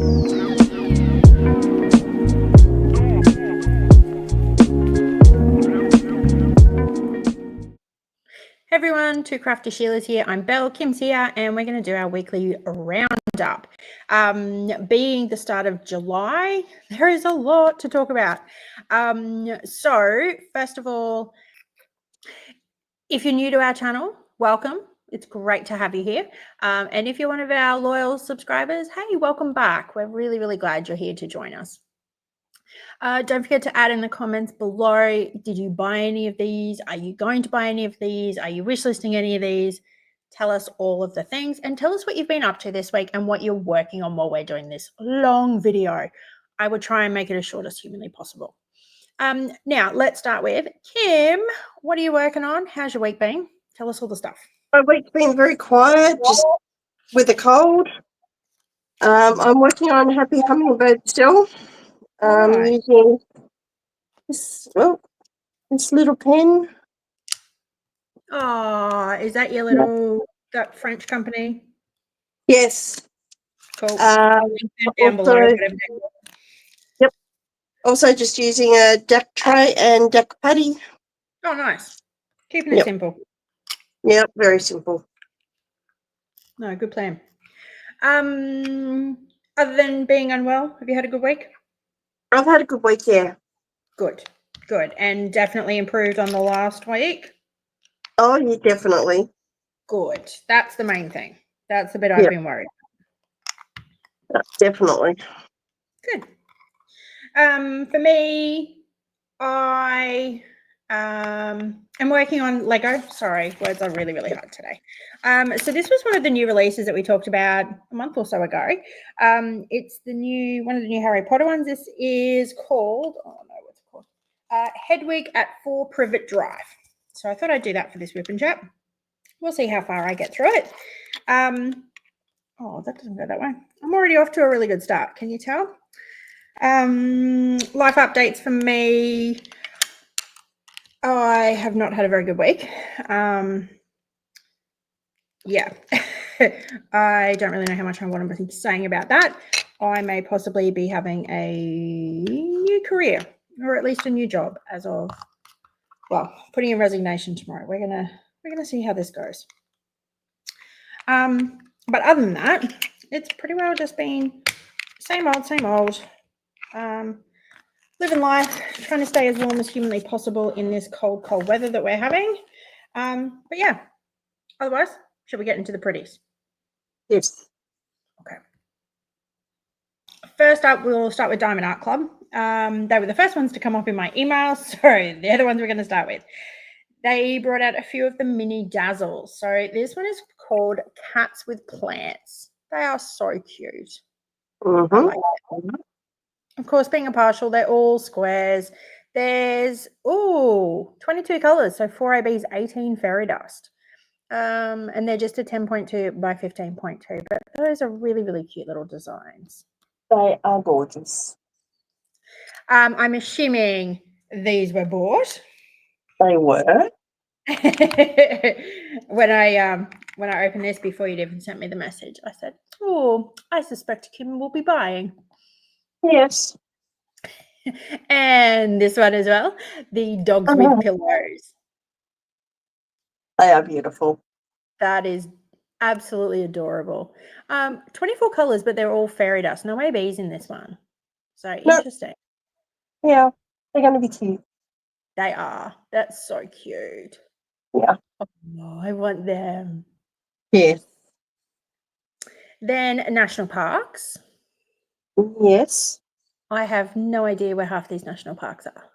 Hey everyone, Two Crafty Sheila's here. I'm Belle, Kim's here, and we're going to do our weekly roundup. Being the start of July, there is a lot to talk about. So first of all, if you're new to our channel, welcome. It's great to have you here. And if you're one of our loyal subscribers, hey, welcome back. We're really, really glad you're here to join us. Don't forget to add in the comments below, did you buy any of these? Are you going to buy any of these? Are you wish listing any of these? Tell us all of the things and tell us what you've been up to this week and what you're working on while we're doing this long video. I would try and make it as short as humanly possible. Now, let's start with Kim. What are you working on? How's your week been? Tell us all the stuff. My week's been very quiet, just with a cold. I'm working on Happy Hummingbird still. Using this, this little pen. Oh, is that your little that French company? Yes. Cool. Down below, yep. Also just using a duck tray and duck patty. Oh, nice. Keeping it simple. Yep, very simple. No, good plan. Other than being unwell, have you had a good week? I've had a good week, yeah. Good, good. And definitely improved on the last week? Oh, yeah, definitely. Good. That's the main thing. That's the bit I've been worried about. Definitely. Good. For me, I am working on Lego. Sorry, words are really, really hard today. So this was one of the new releases that we talked about a month or so ago. It's one of the new Harry Potter ones. This is called, oh no, what's it called? Hedwig at 4 Privet Drive. So I thought I'd do that for this whip and chat. We'll see how far I get through it. Oh, that doesn't go that way. I'm already off to a really good start. Can you tell? Life updates for me. I have not had a very good week. Yeah, I don't really know how much I want to be saying about that. I may possibly be having a new career, or at least a new job as of, well, putting in resignation tomorrow. We're gonna see how this goes. But other than that, it's pretty well just been same old, same old. Living life, trying to stay as warm as humanly possible in this cold, cold weather that we're having. But yeah, otherwise, should we get into the pretties? Yes. Okay. First up, we'll start with Diamond Art Club. They were the first ones to come up in my emails, so they're the ones we're going to start with. They brought out a few of the mini dazzles. So this one is called Cats with Plants. They are so cute. Mm-hmm. I like it. Of course, being a partial, they're all squares. There's 22 colors, so 4AB's 18 fairy dust. And they're just a 10.2 by 15.2, but those are really, really cute little designs. They are gorgeous. I'm assuming these were bought. They were. When I opened this before you'd even sent me the message, I said, "Oh, I suspect Kim will be buying." Yes. And this one as well, the dogs with pillows. They are beautiful. That is absolutely adorable. 24 colors, but they're all fairy dust. No ABs in this one. So interesting. Yeah, they're going to be cute. They are. That's so cute. Yeah. Oh, I want them. Yes. Then national parks. Yes. I have no idea where half these national parks are.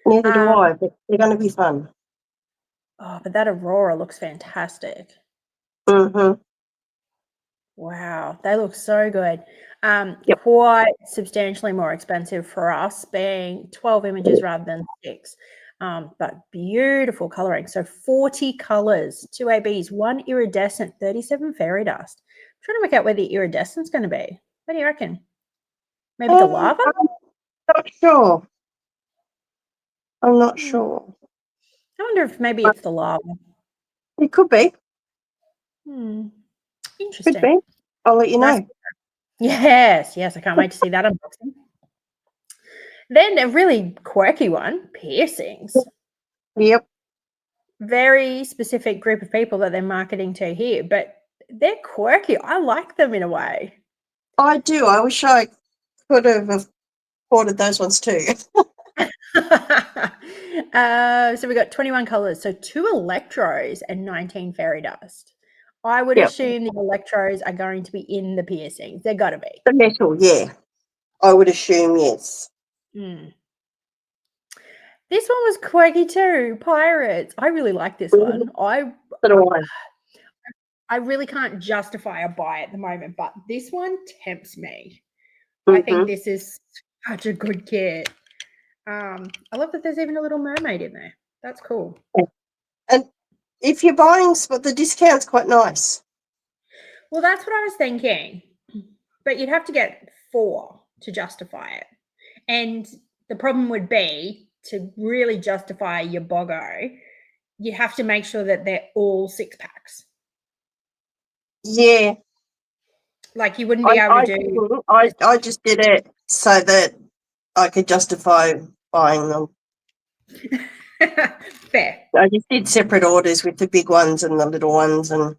Neither do I, but they're going to be fun. Oh, but that Aurora looks fantastic. Mm-hmm. Wow, they look so good. Quite substantially more expensive for us, being 12 images rather than 6. But beautiful colouring. So 40 colours, 2 ABs, 1 iridescent, 37 fairy dust. I'm trying to work out where the iridescent's going to be. What do you reckon? Maybe the lava? I'm not sure. I'm not sure. I wonder if maybe it's the lava. It could be. Interesting. Could be. I'll let you know. Yes, yes, I can't wait to see that unboxing. Then a really quirky one, piercings. Yep. Very specific group of people that they're marketing to here, but they're quirky. I like them in a way. I do. I wish I could have afforded those ones too. So we got 21 colors. So 2 electros and 19 fairy dust. I would Yep. assume the electros are going to be in the piercings. They're got to be. The metal, yeah. I would assume yes. Mm. This one was quirky too. Pirates. I really like this one. I really can't justify a buy at the moment, but this one tempts me. I think this is such a good kit. I love that there's even a little mermaid in there. That's cool. And if you're buying, the discount's quite nice. Well, that's what I was thinking. But you'd have to get 4 to justify it. And the problem would be to really justify your BOGO, you have to make sure that they're all 6 packs. Yeah. Like you wouldn't be able to do. I just did it so that I could justify buying them. Fair. I just did separate orders with the big ones and the little ones, and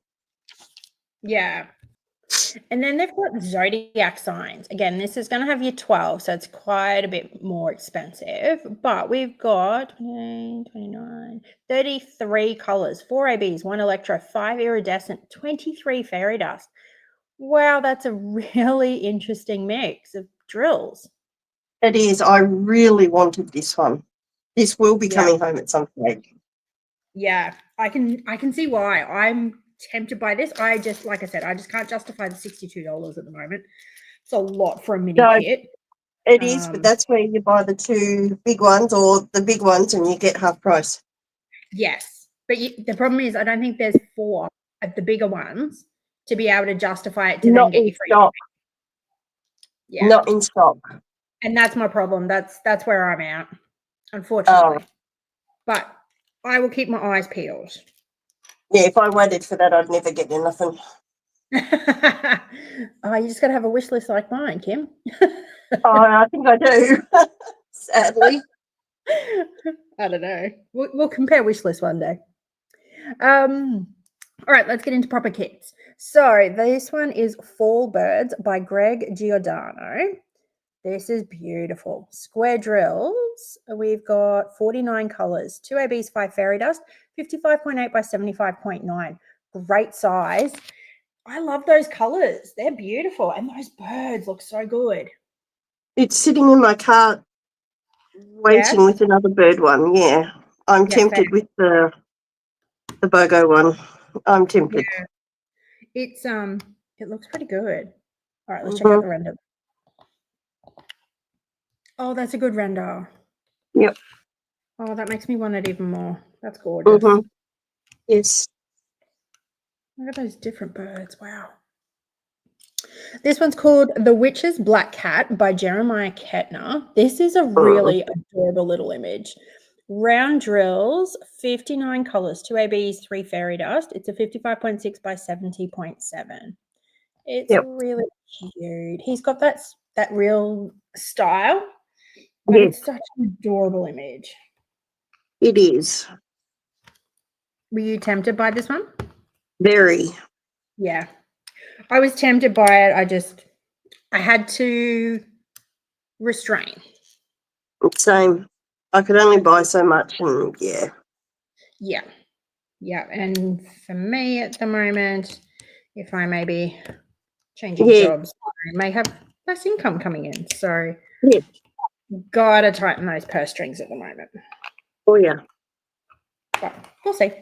yeah. And then they've got Zodiac Signs. Again, this is going to have your 12, so it's quite a bit more expensive. But we've got 28, 29, 33 colors, 4 ABs, 1 electro, 5 iridescent, 23 fairy dust. Wow, that's a really interesting mix of drills. it is. I really wanted this one. This will be coming home at some stage. Yeah, I can see why. I'm tempted by this. Like I said, I just can't justify the $62 at the moment. It's a lot for a mini kit. It is, but that's where you buy the 2 big ones or the big ones and you get half price. Yes, but the problem is I don't think there's 4 of the bigger ones to be able to justify it to Not then get in you free. stock. Yeah. Not in stock. And that's my problem. That's where I'm at, unfortunately. But I will keep my eyes peeled. Yeah, if I waited for that, I'd never get anything. You just got to have a wish list like mine, Kim. I think I do, sadly. I don't know. We'll compare wish lists one day. All right, let's get into proper kits. So this one is Fall Birds by Greg Giordano. This is beautiful. Square drills. We've got 49 colors, 2 ABs, 5 fairy dust, 55.8 by 75.9. Great size. I love those colors. They're beautiful. And those birds look so good. It's sitting in my cart waiting with another bird one. Yeah. I'm tempted with the BOGO one. I'm tempted. Yeah. It looks pretty good. All right, let's check out the render. Oh, that's a good render. Yep. Oh, that makes me want it even more. That's gorgeous. Yes. Look at those different birds. Wow. This one's called The Witch's Black Cat by Jeremiah Ketner. This is a really adorable little image. Round drills, 59 colors, 2 ABs, 3 fairy dust. It's a 55.6 by 70.7. It's really cute. He's got that real style, but it's such an adorable image. It is. Were you tempted by this one? Very. Yeah. I was tempted by it. I had to restrain. Same. I could only buy so much, and yeah. Yeah. And for me at the moment, if I may be changing jobs, I may have less income coming in. So gotta tighten those purse strings at the moment. Oh yeah. But we'll see.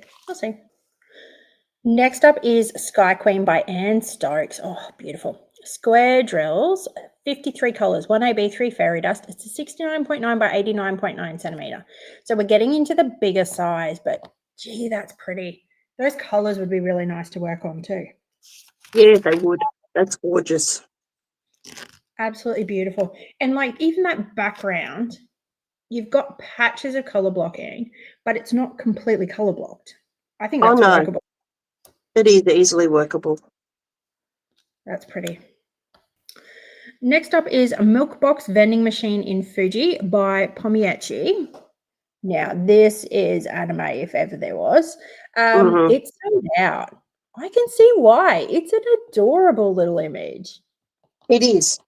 Next up is Sky Queen by Anne Stokes. Oh, beautiful. Square drills, 53 colors, 1 AB, 3 fairy dust. It's a 69.9 by 89.9 centimeter. So we're getting into the bigger size, but gee, that's pretty. Those colors would be really nice to work on too. Yeah, they would. That's gorgeous. Absolutely beautiful. And like even that background, you've got patches of color blocking, but it's not completely color blocked. I think that's workable. It is easily workable. That's pretty. Next up is a Milkbox vending machine in Fuji by Pomiechi. Now, this is anime if ever there was. It's sold out. I can see why. It's an adorable little image. It is.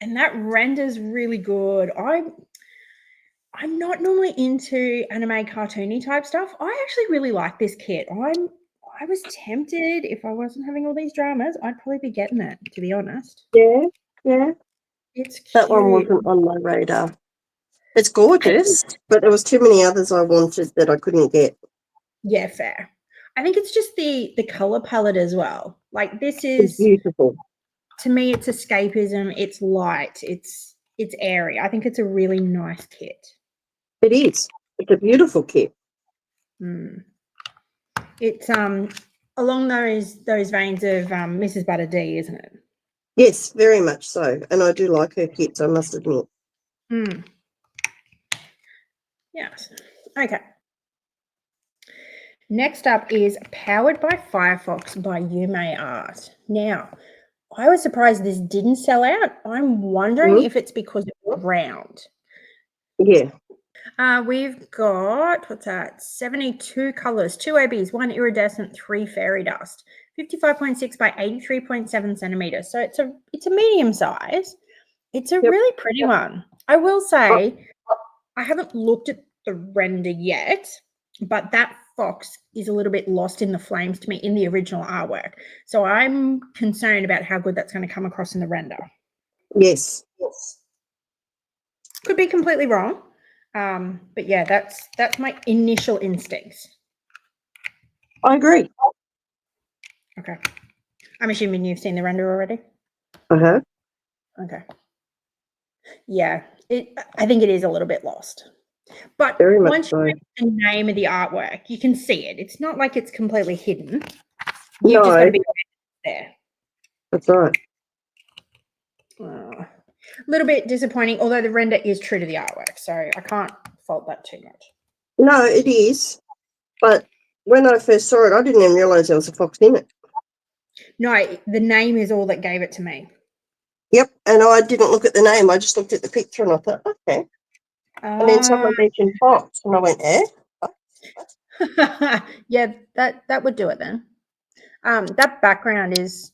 And that renders really good. I'm not normally into anime cartoony type stuff. I actually really like this kit. I was tempted if I wasn't having all these dramas, I'd probably be getting it, to be honest. Yeah, yeah. It's cute. That one wasn't on my radar. It's gorgeous, but there was too many others I wanted that I couldn't get. Yeah, fair. I think it's just the color palette as well. Like this It's is beautiful. To me, it's escapism. It's light. It's airy. I think it's a really nice kit. It is. It's a beautiful kit. It's along those veins of Mrs. Butter D, isn't it? Yes, very much so. And I do like her kits, I must admit. Yes. Okay. Next up is Powered by Firefox by Yuumei Art. Now, I was surprised this didn't sell out. I'm wondering if it's because it's round. Yeah. We've got, what's that, 72 colours, 2 ABs, 1 iridescent, 3 fairy dust, 55.6 by 83.7 centimetres. So it's a medium size. It's a really pretty one. I will say, I haven't looked at the render yet, but that fox is a little bit lost in the flames to me in the original artwork. So I'm concerned about how good that's going to come across in the render. Yes. Could be completely wrong. But yeah, that's my initial instincts. I agree. Okay. I'm assuming you've seen the render already? Uh-huh. Okay. Yeah, I think it is a little bit lost. But Very much once you know the name of the artwork, you can see it. It's not like it's completely hidden. You've just got to be there. That's right. A little bit disappointing, although the render is true to the artwork, so I can't fault that too much. No, it is. But when I first saw it, I didn't even realise there was a fox in it. No, the name is all that gave it to me. Yep, and I didn't look at the name. I just looked at the picture and I thought, okay. And then someone mentioned fox, and I went, Yeah, that would do it then. That background is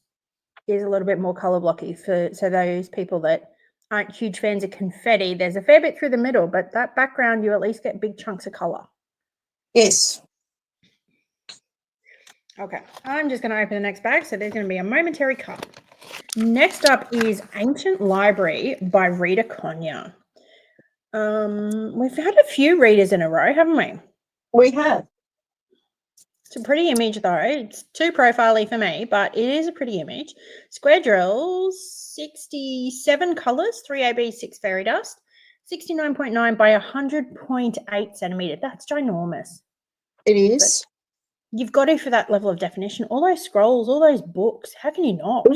a little bit more color blocky so those people that aren't huge fans of confetti. There's a fair bit through the middle, but that background you at least get big chunks of color. Yes. Okay, I'm just going to open the next bag, so there's going to be a momentary cut. Next up is Ancient Library by Rita Konya. We've had a few readers in a row, haven't we? We have. It's a pretty image, though. It's too profile-y for me, but it is a pretty image. Square drills, 67 colours, 3 AB, 6 fairy dust, 69.9 by 100.8 centimetre. That's ginormous. It is. But you've got to for that level of definition. All those scrolls, all those books. How can you not?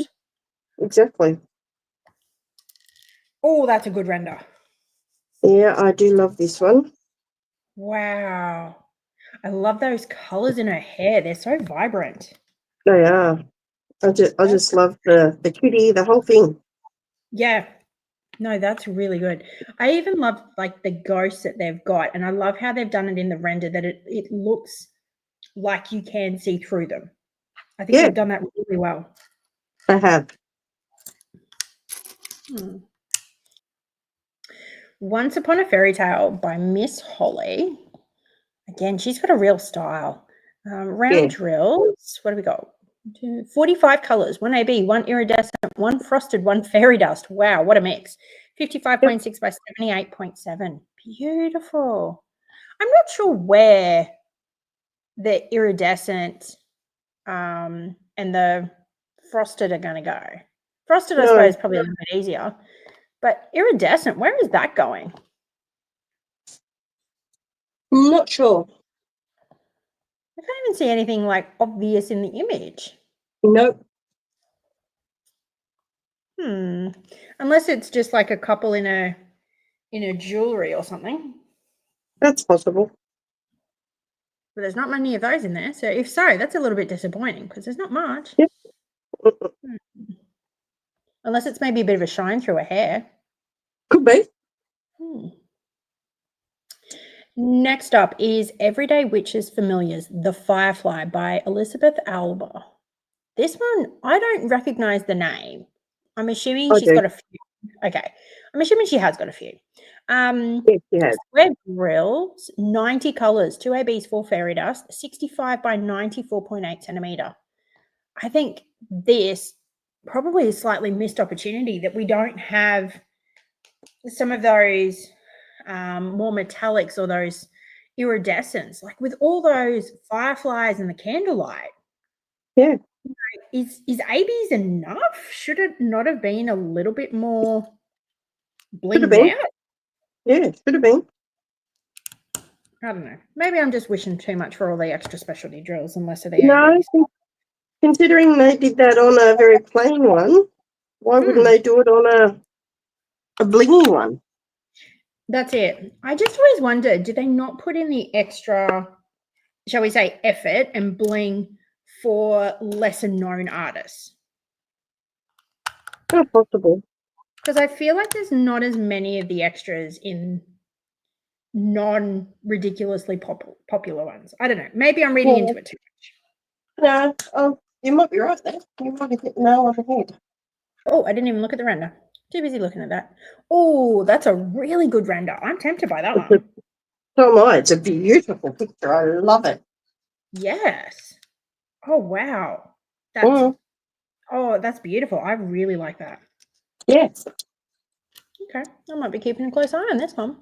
Exactly. Oh, that's a good render. Yeah, I do love this one. Wow. I love those colours in her hair. They're so vibrant. They are. I just love the kitty, the whole thing. Yeah. No, that's really good. I even love like the ghosts that they've got, and I love how they've done it in the render that it looks like you can see through them. I think they've done that really well. They have. Once Upon a Fairy Tale by Miss Holly. Again, she's got a real style. Round drills. What do we got? 45 colours, 1 AB, 1 iridescent, 1 frosted, 1 fairy dust. Wow, what a mix. 55.6 by 78.7. Beautiful. I'm not sure where the iridescent and the frosted are going to go. Frosted, I suppose, probably a little bit easier. But iridescent, where is that going? I'm not sure. I can't even see anything like obvious in the image. Nope. Unless it's just like a couple in a jewelry or something. That's possible. But there's not many of those in there. So if so, that's a little bit disappointing because there's not much. Yep. Unless it's maybe a bit of a shine through her hair. Could be. Next up is Everyday Witches Familiars, The Firefly by Elisabeth Alba. This one, I don't recognize the name. I'm assuming she's got a few. Okay. I'm assuming she has got a few. Yes, she has. Square grills, 90 colors, 2 ABs, 4 fairy dust, 65 by 94.8 centimeter. I think this probably a slightly missed opportunity that we don't have some of those more metallics or those iridescents, like with all those fireflies and the candlelight. Yeah. Is ABs enough? Should it not have been a little bit more blinged out? Yeah, should have been. I don't know. Maybe I'm just wishing too much for all the extra specialty drills and less of the No, ABs. considering they did that on a very plain one, why wouldn't they do it on a blingy one? That's it. I just always wondered, did they not put in the extra, shall we say, effort and bling for lesser known artists? Not possible. Because I feel like there's not as many of the extras in non-ridiculously popular ones. I don't know. Maybe I'm reading into it too much. No, you might be right there. You might have hit the nail on the head. Oh, I didn't even look at the render. Too busy looking at that. Oh, that's a really good render. I'm tempted by that one. So am I. It's a beautiful picture. I love it. Yes. Oh, wow. That's beautiful. I really like that. Yes. Okay. I might be keeping a close eye on this one.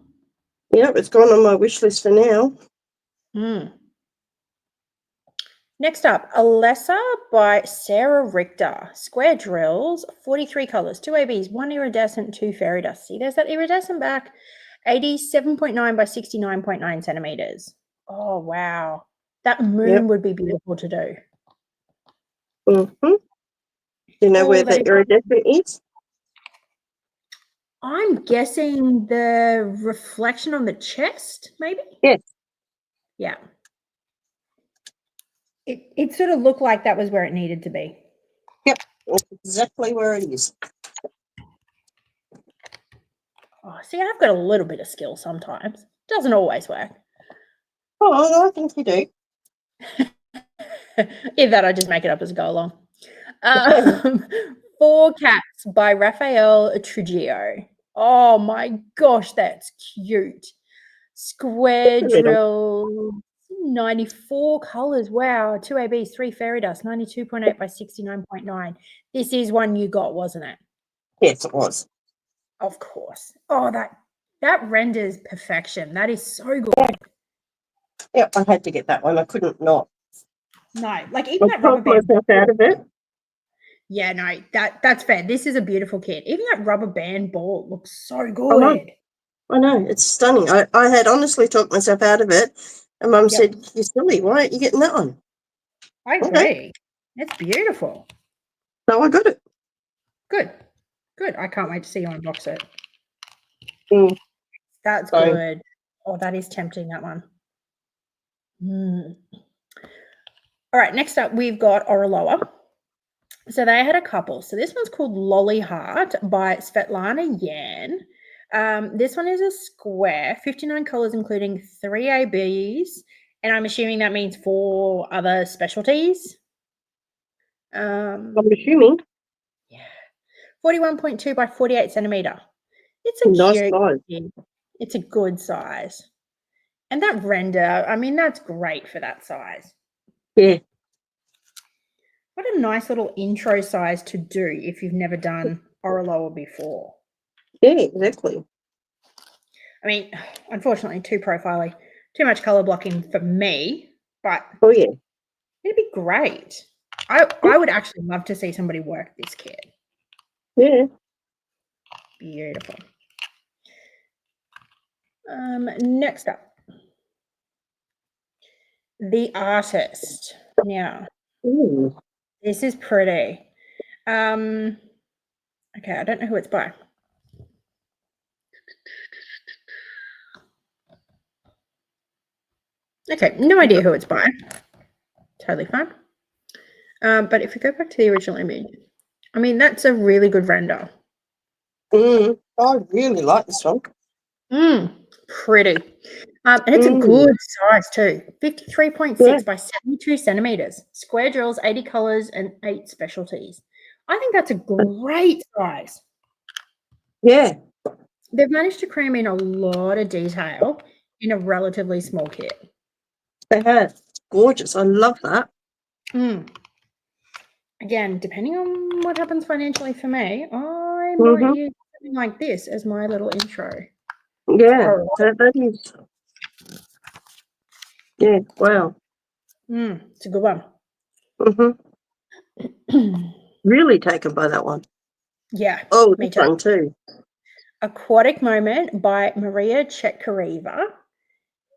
Yep, it's gone on my wish list for now. Next up, Alessa by Sarah Richter. Square drills, 43 colors, 2 ABs, 1 iridescent, 2 fairy dust. See, there's that iridescent back. 87.9 by 69.9 centimeters. Oh, wow. That moon would be beautiful to do. Do you know where the iridescent is? I'm guessing the reflection on the chest, maybe? Yes. Yeah. It sort of looked like that was where it needed to be. Yep, that's exactly where it is. Oh, see, I've got a little bit of skill sometimes. Doesn't always work. Oh, I think you do. If that, I just make it up as I go along. 4 Cats by Rafael Trujillo. Oh my gosh, that's cute. Square drill, 94 colors. Wow. 2 ABs, 3 fairy dust, 92.8 by 69.9. This is one you got, wasn't it? Yes, it was. Of course. Oh, that renders perfection. That is so good. Yeah, I had to get that one. I couldn't not. No, like even that rubber band. Myself out of it. Yeah, no, that's fair. This is a beautiful kit. Even that rubber band ball looks so good. I know. It's stunning. I had honestly talked myself out of it. And Mum said, "You're silly. Why aren't you getting that one?" I agree. Okay. It's beautiful. So I got it. Good. I can't wait to see you unbox it. That's good. Oh, that is tempting, that one. All right, next up, we've got Oraloa. So they had a couple. So this one's called Lolly Heart by Svetlana Yan. This one is a square, 59 colors, including 3 ABs. And I'm assuming that means 4 other specialties. I'm assuming. Yeah. 41.2 by 48 centimeter. It's a nice cute size. It's a good size. And that render, I mean, that's great for that size. Yeah. What a nice little intro size to do if you've never done Oraloa before. Yeah, exactly. I mean, unfortunately, too profiling, too much color blocking for me, but it'd be great. I would actually love to see somebody work this kit. Yeah. Beautiful. Next up, The Artist. Now, this is pretty. Okay, I don't know who it's by. Okay, no idea who it's by. Totally fine. But if we go back to the original image, I mean, that's a really good render. I really like this one. Pretty. And it's a good size too. 53.6 by 72 centimeters. Square drills, 80 colors, and 8 specialties. I think that's a great size. Yeah. They've managed to cram in a lot of detail in a relatively small kit. They have. Gorgeous. I love that. Again, depending on what happens financially for me, I might use something like this as my little intro. Yeah, that is. Yeah, wow. It's a good one. Really taken by that one. Yeah. Oh, me this too. one too. Aquatic Moment by Maria Chekhareva.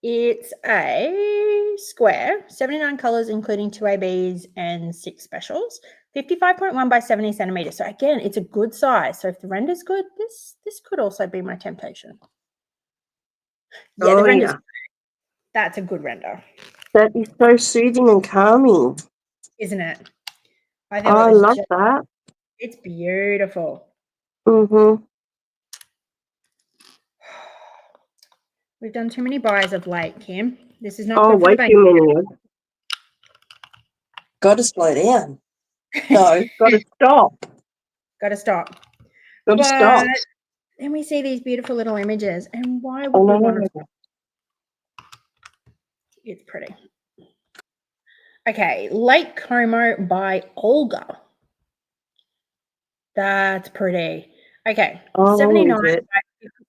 It's a square, 79 colors, including 2 ABs and 6 specials, 55.1 by 70 centimeters. So again, it's a good size. So if the render's good, this could also be my temptation. Yeah, the render's good. That's a good render. That is so soothing and calming. Isn't it? I love that. It's beautiful. We've done too many buys of late, Kim. This is not good for the bank. Way too many. Got to slow down. No, got to stop. Got to stop. Got to stop. Then we see these beautiful little images, and why would we want to? It's pretty. Okay, Lake Como by Olga. That's pretty. Okay, 79 by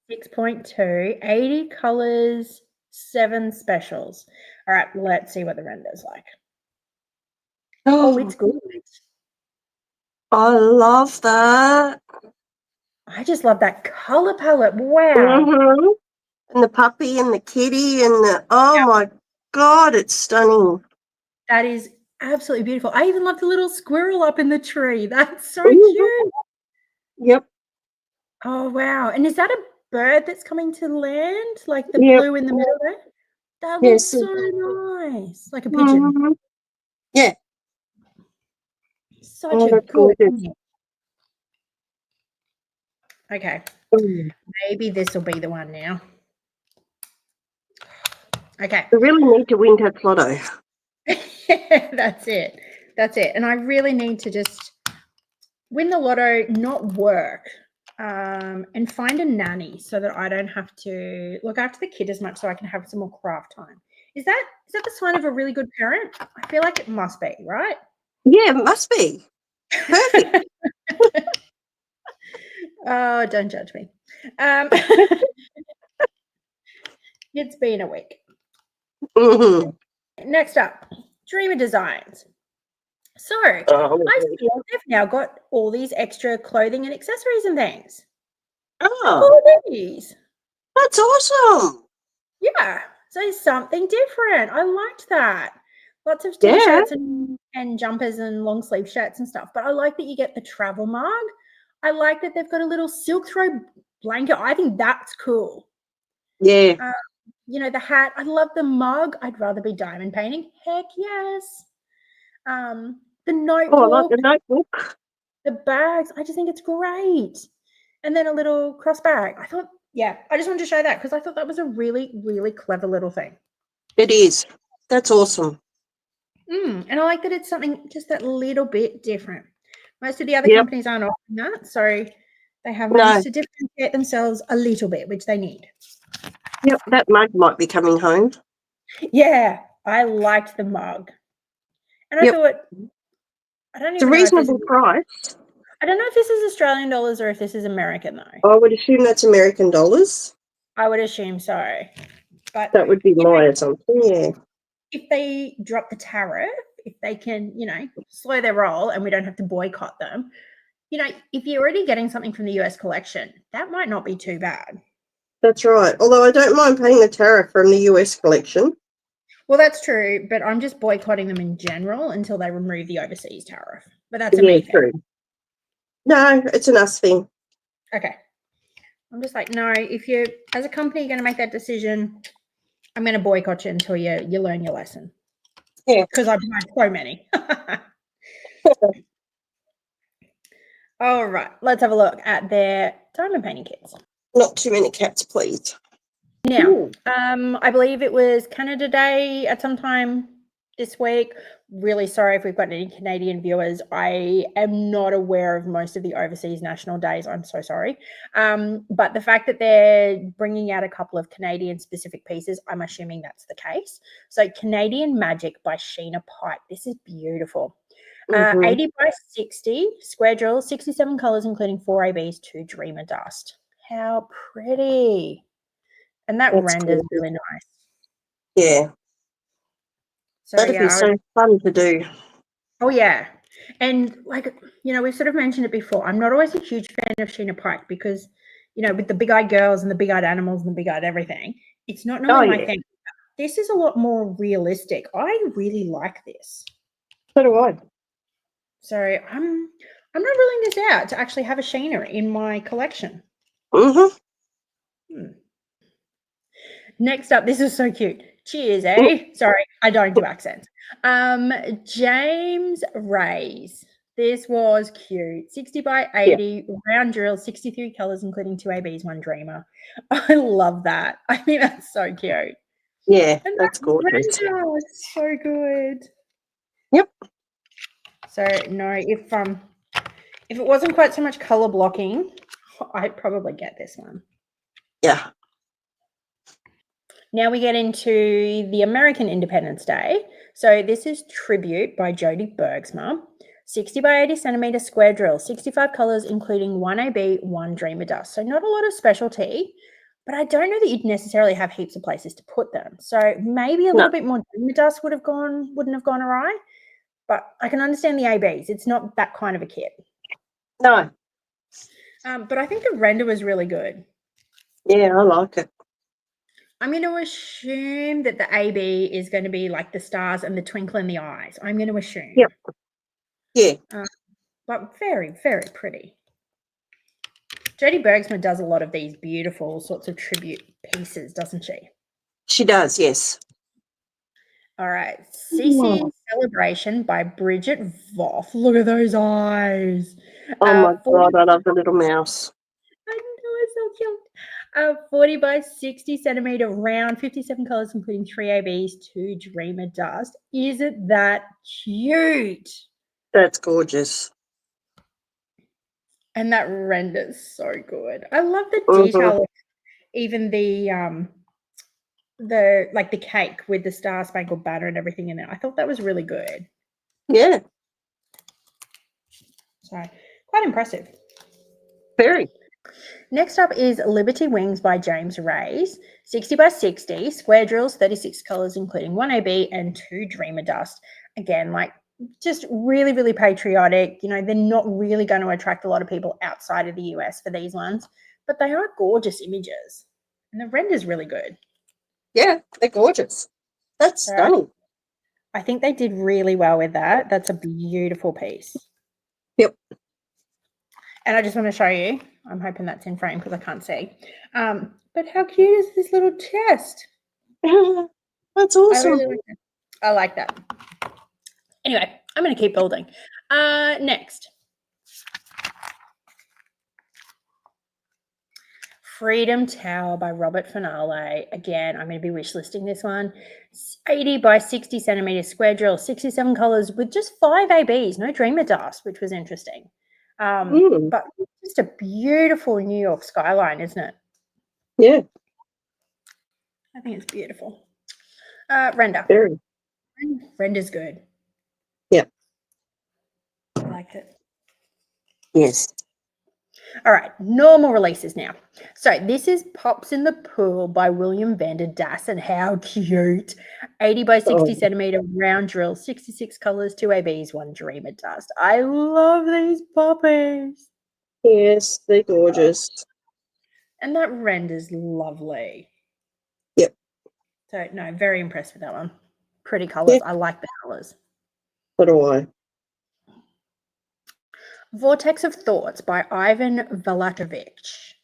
56.2, 80 colors, 7 specials. All right, let's see what the render's like. Oh, it's good. I love that. I just love that color palette. Wow. And the puppy and the kitty and the, my God, it's stunning. That is absolutely beautiful. I even love the little squirrel up in the tree. That's so cute. Yep. Oh, wow. And is that a bird that's coming to land? Like the blue in the middle there? That looks so nice. Like a pigeon. Yeah. Such a good one. Okay. Maybe this will be the one now. Okay. We really need to win that lotto. That's it. That's it. And I really need to just win the lotto, not work, and find a nanny so that I don't have to look after the kid as much, so I can have some more craft time. Is that the sign of a really good parent? I feel like it must be, right? Yeah, it must be. Perfect. Oh, don't judge me. It's been a week. Next up, Dreamer Designs. So I see they've now got all these extra clothing and accessories and things. How cool are these? That's awesome. Yeah, so something different. I liked that. Lots of t-shirts and jumpers and long sleeve shirts and stuff. But I like that you get the travel mug. I like that they've got a little silk throw blanket. I think that's cool. Yeah. The hat. I love the mug. I'd rather be diamond painting. Heck yes. The notebook. I like the notebook. The bags. I just think it's great. And then a little cross bag. I thought, I just wanted to show that because I thought that was a really, really clever little thing. It is. That's awesome. And I like that it's something just that little bit different. Most of the other companies aren't offering that, so they have managed to differentiate themselves a little bit, which they need. Yep, that mug might be coming home. Yeah, I liked the mug. And I thought, I don't even know. It's a reasonable price. I don't know if this is Australian dollars or if this is American, though. I would assume that's American dollars. I would assume so. But that would be my assumption, yeah. If they drop the tariff, if they can, slow their roll and we don't have to boycott them, if you're already getting something from the US collection, that might not be too bad. That's right. Although I don't mind paying the tariff from the US collection. Well, that's true, but I'm just boycotting them in general until they remove the overseas tariff. But that's a me thing. True. No, it's an us thing. Okay. I'm just like, no, if you, as a company, you're going to make that decision, I'm going to boycott you until you learn your lesson. Yeah. Because I've had so many. All right, let's have a look at their diamond painting kits. Not too many cats, please. Now, I believe it was Canada Day at some time this week. Really sorry if we've got any Canadian viewers. I am not aware of most of the overseas national days. I'm so sorry. But the fact that they're bringing out a couple of Canadian-specific pieces, I'm assuming that's the case. So Canadian Magic by Sheena Pike. This is beautiful. 80 by 60, square drills, 67 colours, including 4 ABs, 2 Dreamer Dust. How pretty. And that renders really nice. Yeah. So that'd be so fun to do. Oh, yeah. And like, we've sort of mentioned it before. I'm not always a huge fan of Sheena Pike because, with the big-eyed girls and the big-eyed animals and the big-eyed everything, it's not normally my thing. This is a lot more realistic. I really like this. So do I. So I'm not ruling this out to actually have a Sheena in my collection. Next up, this is so cute. Cheers, eh? Sorry, I don't do accents. James Rays. This was cute. 60 by 80, round drill, 63 colours, including 2 ABs, 1 Dreamer. I love that. I think that's so cute. Yeah, and that's gorgeous. It's so good. Yep. So no, if it wasn't quite so much colour blocking, I'd probably get this one. Yeah. Now we get into the American Independence Day. So this is Tribute by Jody Bergsma. 60 by 80 centimeter square drill, 65 colors, including 1 AB, 1 Dreamer Dust. So not a lot of specialty, but I don't know that you'd necessarily have heaps of places to put them. So maybe a little bit more Dreamer Dust wouldn't have gone awry. But I can understand the ABs. It's not that kind of a kit. No. But I think the render was really good. Yeah, I like it. I'm going to assume that the AB is going to be like the stars and the twinkle in the eyes. I'm going to assume. Yep. Yeah. But very, very pretty. Jody Bergsma does a lot of these beautiful sorts of tribute pieces, doesn't she? She does, yes. All right. CC Celebration by Bridget Voth. Look at those eyes. Oh, my God, I love the little mouse. I know, it's so cute. 40 by 60 centimeter round, 57 colors, including 3 ABs, 2 Dreamer Dust. Isn't that cute? That's gorgeous. And that renders so good. I love the detail of even the cake with the Star Spangled Banner and everything in it. I thought that was really good. Yeah. So quite impressive. Very. Next up is Liberty Wings by James Rays. 60 by 60, square drills, 36 colors, including 1 AB and 2 Dreamer Dust. Again, just really, really patriotic. They're not really going to attract a lot of people outside of the US for these ones, but they are gorgeous images. And the render's really good. Yeah, they're gorgeous. That's stunning. I think they did really well with that. That's a beautiful piece. Yep. And I just want to show you. I'm hoping that's in frame because I can't see. But how cute is this little chest? That's awesome. I like that. Anyway, I'm going to keep building. Next. Freedom Tower by Robert Finale. Again, I'm going to be wish listing this one. 80 by 60 centimeters square drill, 67 colors with just 5 ABs, no Dreamer Dust, which was interesting. But just a beautiful New York skyline, isn't it? Yeah. I think it's beautiful. Render. Very. Render's good. Yeah. I like it. Yes. All right, normal releases now. So this is Pops in the Pool by William Vander Das, and how cute. 80 by 60 centimeter round drill, 66 colors, 2 ABs, 1 Dreamer Dust. I love these puppies. Yes, they're gorgeous. And that render's lovely. Yep. So, no, very impressed with that one. Pretty colors. Yeah. I like the colors. So do I. Vortex of Thoughts by Ivan Valatovich.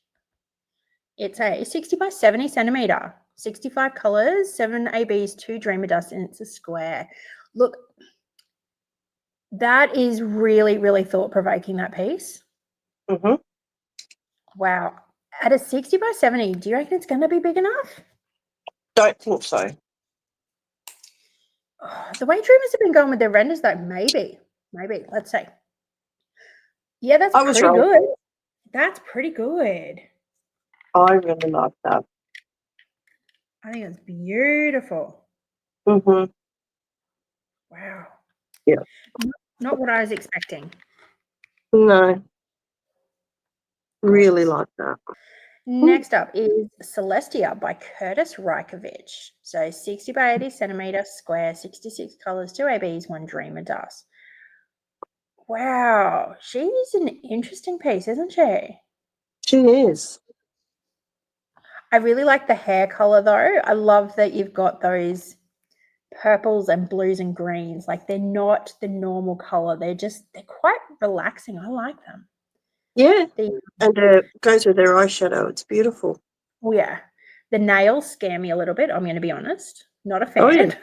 It's a 60 by 70 centimeter, 65 colors, 7 ABs, 2 Dreamer Dust, and it's a square. Look, that is really, really thought-provoking, that piece. Mm-hmm. Wow. At a 60 by 70, do you reckon it's going to be big enough? Don't think so. Oh, the way Dreamers have been going with their renders, though, maybe. Let's see. Yeah, that's pretty good. That's pretty good. I really like that. I think it's beautiful. Mm-hmm. Wow. Yeah. Not what I was expecting. No. Really like that. Next up is Celestia by Curtis Rajkovic. So 60 by 80 centimeter square, 66 colors, 2 ABs, 1 Dreamer dust. Wow, she's an interesting piece, isn't she? She is. I really like the hair color though. I love that you've got those purples and blues and greens. Like they're not the normal color. They're quite relaxing. I like them. Yeah. And it goes with their eyeshadow. It's beautiful. Oh yeah. The nails scare me a little bit. I'm going to be honest. Not a fan. Oh, yeah.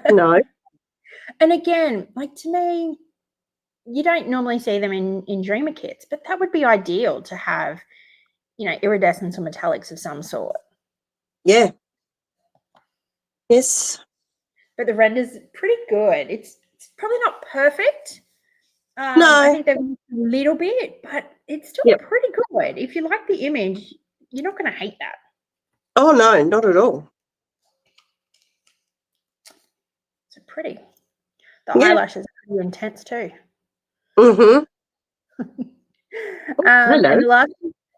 No. And again, like to me, you don't normally see them in Dreamer kits, but that would be ideal to have, iridescence or metallics of some sort. Yeah. Yes. But the render's pretty good. It's probably not perfect. No. I think they've a little bit, but it's still pretty good. If you like the image, you're not going to hate that. Oh, no, not at all. So pretty. The eyelashes are pretty intense too. Mm-hmm. And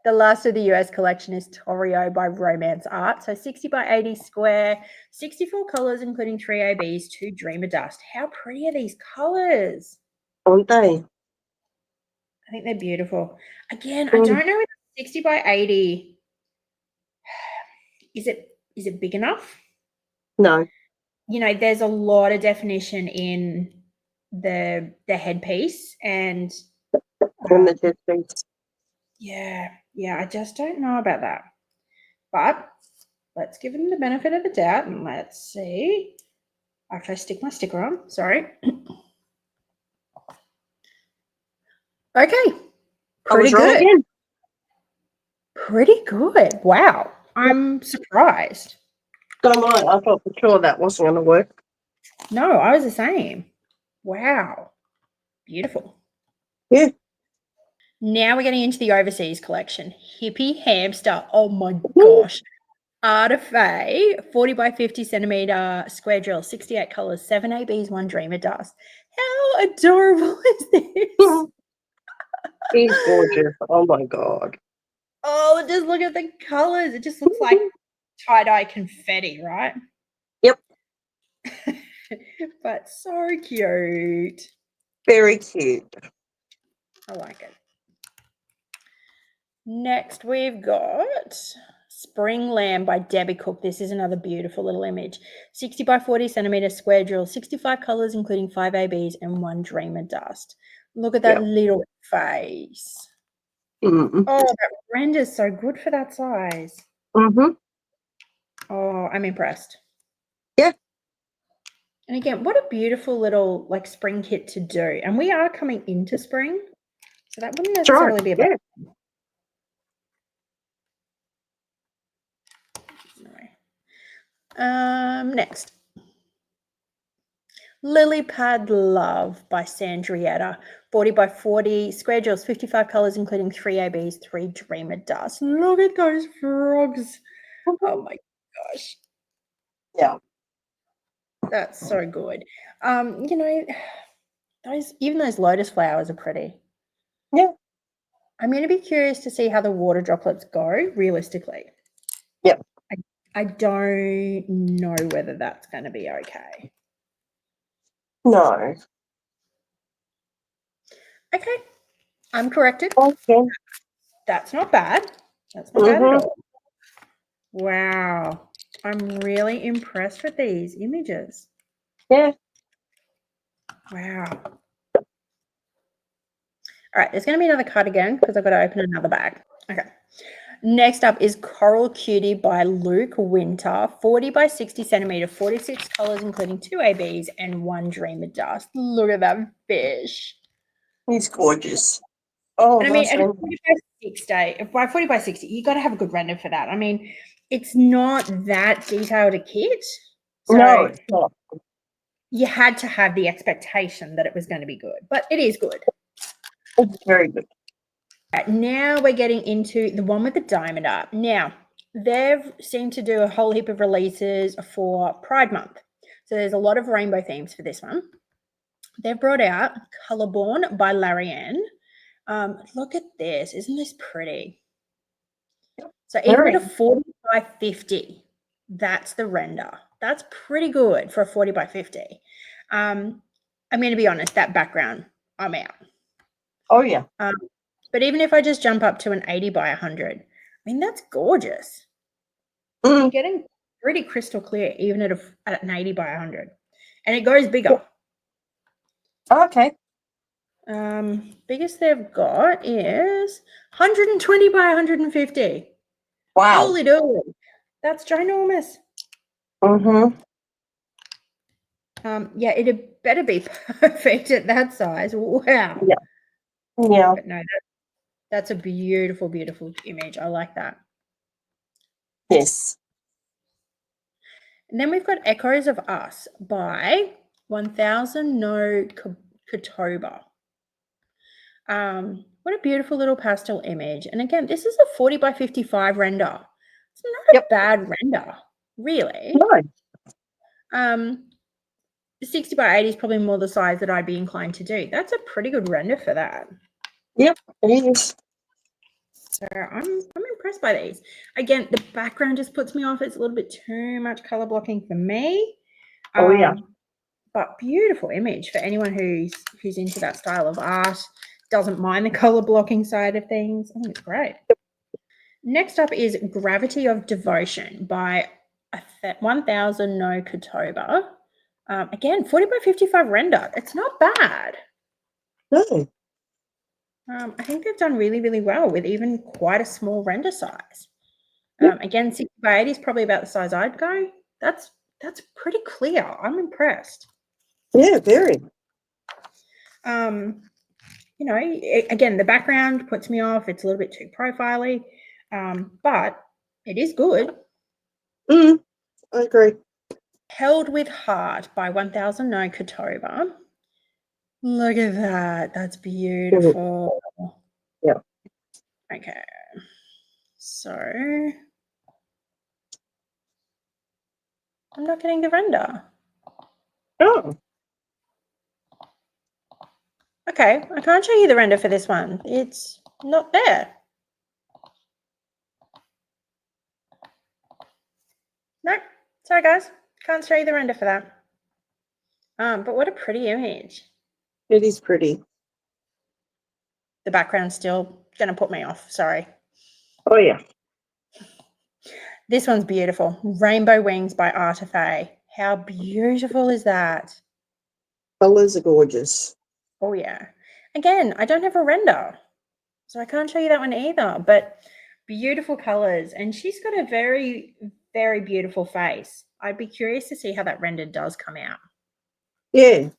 the last of the US collection is Torrio by Romance Art. So 60 by 80 square, 64 colors, including 3 ABs, 2 Dreamer Dust. How pretty are these colors? Aren't they? I think they're beautiful. Again, I don't know if 60 by 80, is it big enough? No. There's a lot of definition in the headpiece and the headpiece. Yeah, I just don't know about that. But let's give them the benefit of the doubt and let's see. After I stick my sticker on, sorry. Okay. Pretty good. Again. Pretty good. Wow. I'm surprised. Don't mind. I thought for sure that wasn't going to work. No, I was the same. Wow. Beautiful. Yeah. Now we're getting into the overseas collection. Hippie Hamster. Oh my gosh. Artifact, 40 by 50 centimeter square drill, 68 colors, 7 ABs, 1 Dreamer Dust. How adorable is this? He's gorgeous. Oh my God. Oh, just look at the colors. It just looks like tie-dye confetti, right? Yep. But so cute. Very cute. I like it. Next, we've got Spring Lamb by Debbie Cook. This is another beautiful little image. 60 by 40 centimeter square drill, 65 colors, including 5 ABs and 1 Dreamer Dust. Look at that little face. Mm-hmm. Oh, that renders so good for that size. Mm-hmm. Oh, I'm impressed. Yeah. And again, what a beautiful little spring kit to do. And we are coming into spring, so that wouldn't necessarily be a bad thing. Next. Lily Pad Love by Sandrietta. 40 by 40 square drills, 55 colors, including 3 ABs, 3 Dreamer Dust. Look at those frogs. Oh my gosh. Yeah. That's so good. Those lotus flowers are pretty. Yeah. I'm going to be curious to see how the water droplets go realistically. Yep. I don't know whether that's going to be okay. No. Okay. I'm corrected. Okay. That's not bad. That's not bad at all. Wow. I'm really impressed with these images. Yeah. Wow. All right. There's going to be another card again because I've got to open another bag. Okay. Next up is Coral Cutie by Luke Winter. 40 by 60 centimeter, 46 colors, including 2 ABs and 1 Dreamer Dust. Look at that fish. He's gorgeous. Oh, And I mean, nice at render. 40 by 60, you got to have a good render for that. I mean, it's not that detailed a kit. So No, it's not. you had to have the expectation that it was going to be good, but it is good. It's very good. Right, now we're getting into the one with the diamond art. Now, they've seemed to do a whole heap of releases for Pride Month. So there's a lot of rainbow themes for this one. They've brought out Colorborn by Larianne. Look at this. Isn't this pretty? So even at a 40 by 50, that's the render. That's pretty good for a 40 by 50. I'm going to be honest, that background, I'm out. Oh, yeah. But even if I just jump up to an 80 by 100, I mean, that's gorgeous. Mm. You're getting pretty crystal clear even at an 80 by 100. And it goes bigger. Oh, okay. Biggest they've got is 120 by 150. Wow. Holy dooly. That's ginormous. Mm-hmm. Yeah, it better be perfect at that size. Wow. Yeah. Yeah. But no, that's a beautiful, beautiful image. I like that. Yes. And then we've got Echoes of Us by 1000 No Kotoba. What a beautiful little pastel image. And again, this is a 40 by 55 render. It's not a bad render, really. No. 60 by 80 is probably more the size that I'd be inclined to do. That's a pretty good render for that. Yep, it is. So I'm impressed by these. Again, the background just puts me off. It's a little bit too much color blocking for me. Oh, yeah. But beautiful image for anyone who's into that style of art, doesn't mind the color blocking side of things. I think it's great. Next up is Gravity of Devotion by 1000 No Kotoba. Again, 40 by 55 render. It's not bad. No. I think they've done really, really well with even quite a small render size. Yep. Again, 60 by 80 is probably about the size I'd go. That's pretty clear. I'm impressed. Yeah, very. You know, again, the background puts me off. It's a little bit too profile-y, but it is good. I agree. Held with Heart by 1000 No Kotoba. Look at that. That's beautiful. Yeah. Okay. So I'm not getting the render. Oh. Okay, I can't show you the render for this one. It's not there. No, sorry guys. Can't show you the render for that. But what a pretty image. It is pretty. The background's still gonna put me off, sorry. Oh, yeah. This one's beautiful. Rainbow Wings by Artifact. How beautiful is that? Colors are gorgeous. Oh yeah. Again, I don't have a render, so I can't show you that one either, but beautiful colors. And she's got a very, very beautiful face. I'd be curious to see how that render does come out. Yeah.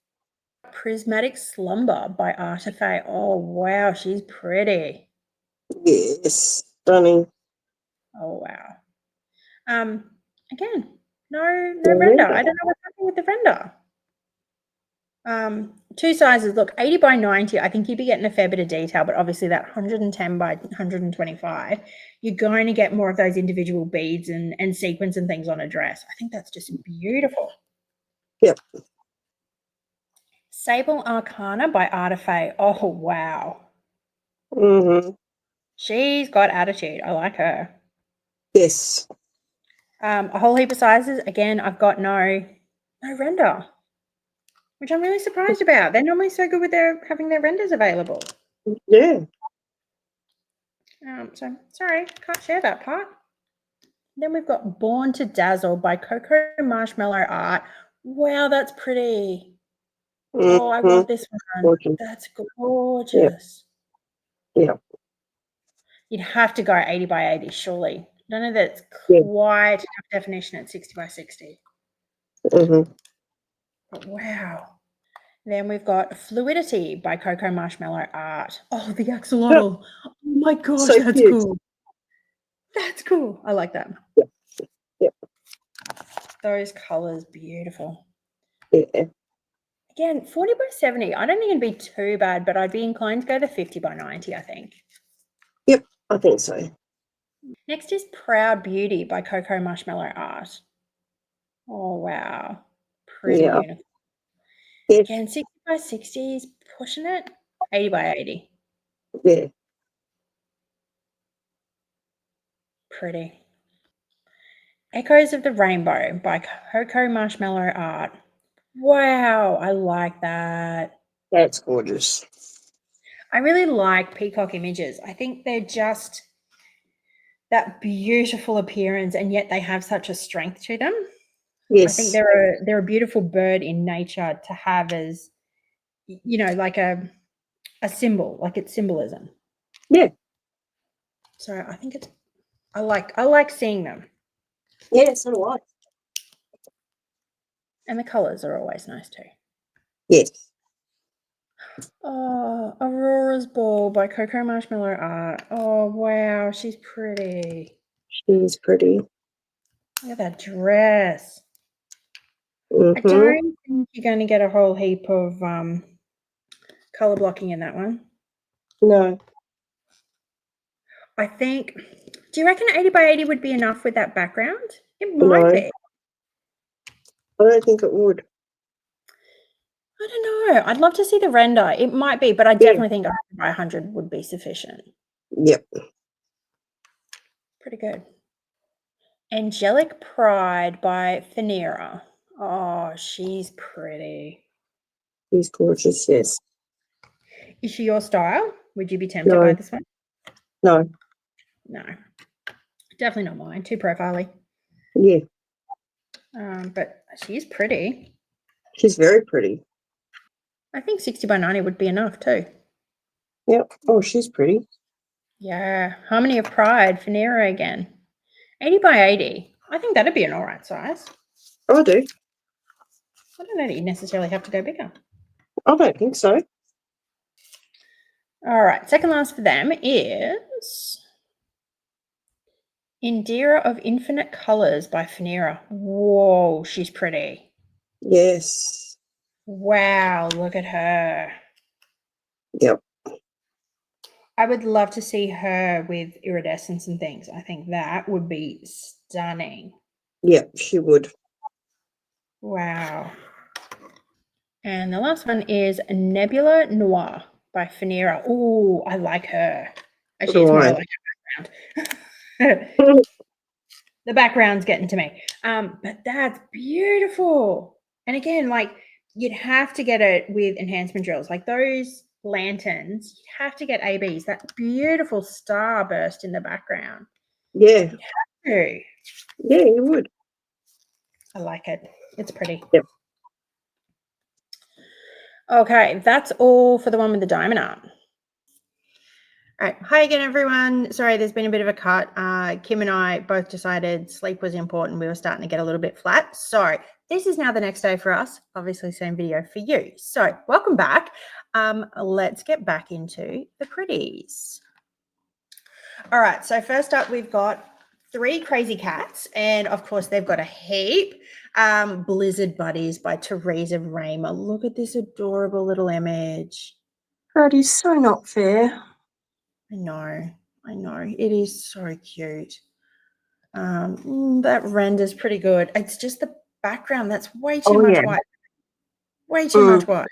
Prismatic Slumber by Artifact. Oh, wow, she's pretty. Yes. Stunning. Oh, wow. Again, no render. I don't know what's happening with the render. Two sizes. Look, 80 by 90, I think you'd be getting a fair bit of detail, but obviously that 110 by 125, you're going to get more of those individual beads and sequins and things on a dress. I think that's just beautiful. Yep. Sable Arcana by Artifact. Oh, wow. Mm-hmm. She's got attitude. I like her. Yes. A whole heap of sizes. Again, I've got no render, which I'm really surprised about. They're normally so good with having their renders available. Yeah. So sorry, can't share that part. Then we've got Born to Dazzle by Coco Marshmallow Art. Wow, that's pretty. Oh, I want this one. Gorgeous. That's gorgeous. Yeah. You'd have to go 80 by 80, surely. I don't know that it's quite enough definition at 60 by 60. Mm-hmm. But wow. Then we've got Fluidity by Cocoa Marshmallow Art. Oh, the axolotl. Oh my gosh, So that's cute. cool. That's cool. I like that. Yep. Those colours, beautiful. Yeah. Again, 40 by 70. I don't think it'd be too bad, but I'd be inclined to go to 50 by 90, I think. Yep, I think so. Next is Proud Beauty by Cocoa Marshmallow Art. Oh, wow. Pretty beautiful. Yeah. Again, 60 by 60 is pushing it. 80 by 80. Yeah. Pretty. Echoes of the Rainbow by Cocoa Marshmallow Art. Wow, I like that. That's gorgeous. I really like peacock images. I think they're just that beautiful appearance, and yet they have such a strength to them. Yes. I think they're a beautiful bird in nature to have as, you know, like a symbol, like it's symbolism. Yeah. So I think I like seeing them. Yeah, so do I. And the colours are always nice too. Yes. Oh, Aurora's Ball by Cocoa Marshmallow Art. Oh, wow, she's pretty. She's pretty. Look at that dress. Mm-hmm. I don't think you're going to get a whole heap of colour blocking in that one. No. I think, do you reckon 80 by 80 would be enough with that background? It might be. I don't think it would. I don't know. I'd love to see the render. It might be, but I definitely think 100 by 100 would be sufficient. Yep. Pretty good. Angelic Pride by Phaneara. Oh, she's pretty. She's gorgeous, yes. Is she your style? Would you be tempted by this one? No. No. Definitely not mine. Too profile-y. Yeah. But she's pretty. She's very pretty. I think 60 by 90 would be enough too. Yep. Oh, she's pretty. Yeah. Harmony of Pride, Phaneara again. 80 by 80. I think that'd be an all right size. Oh, I do. I don't know that you necessarily have to go bigger. I don't think so. All right. Second last for them is Indira of Infinite Colors by Phaneara. Whoa, she's pretty. Yes. Wow, look at her. Yep. I would love to see her with iridescence and things. I think that would be stunning. Yep, she would. Wow. And the last one is Nebula Noir by Phaneara. Ooh, I like her. Actually, it's more like her background. The background's getting to me. But that's beautiful. And again, like, you'd have to get it with enhancement drills. Like those lanterns, you'd have to get ABs. That beautiful starburst in the background. Yeah. You'd have to. Yeah, you would. I like it. It's pretty. Yep. Okay, that's all for the one with the diamond art. All right. Hi again, everyone. Sorry, there's been a bit of a cut. Kim and I both decided sleep was important. We were starting to get a little bit flat. So this is now the next day for us. Obviously, same video for you. So welcome back. Let's get back into the pretties. All right. So first up, we've got 3 crazy cats. And of course, they've got a heap. Blizzard Buddies by Teresa Raymer. Look at this adorable little image. That is so not fair. I know. It is so cute. That render's pretty good. It's just the background that's way too much white. Way too much white.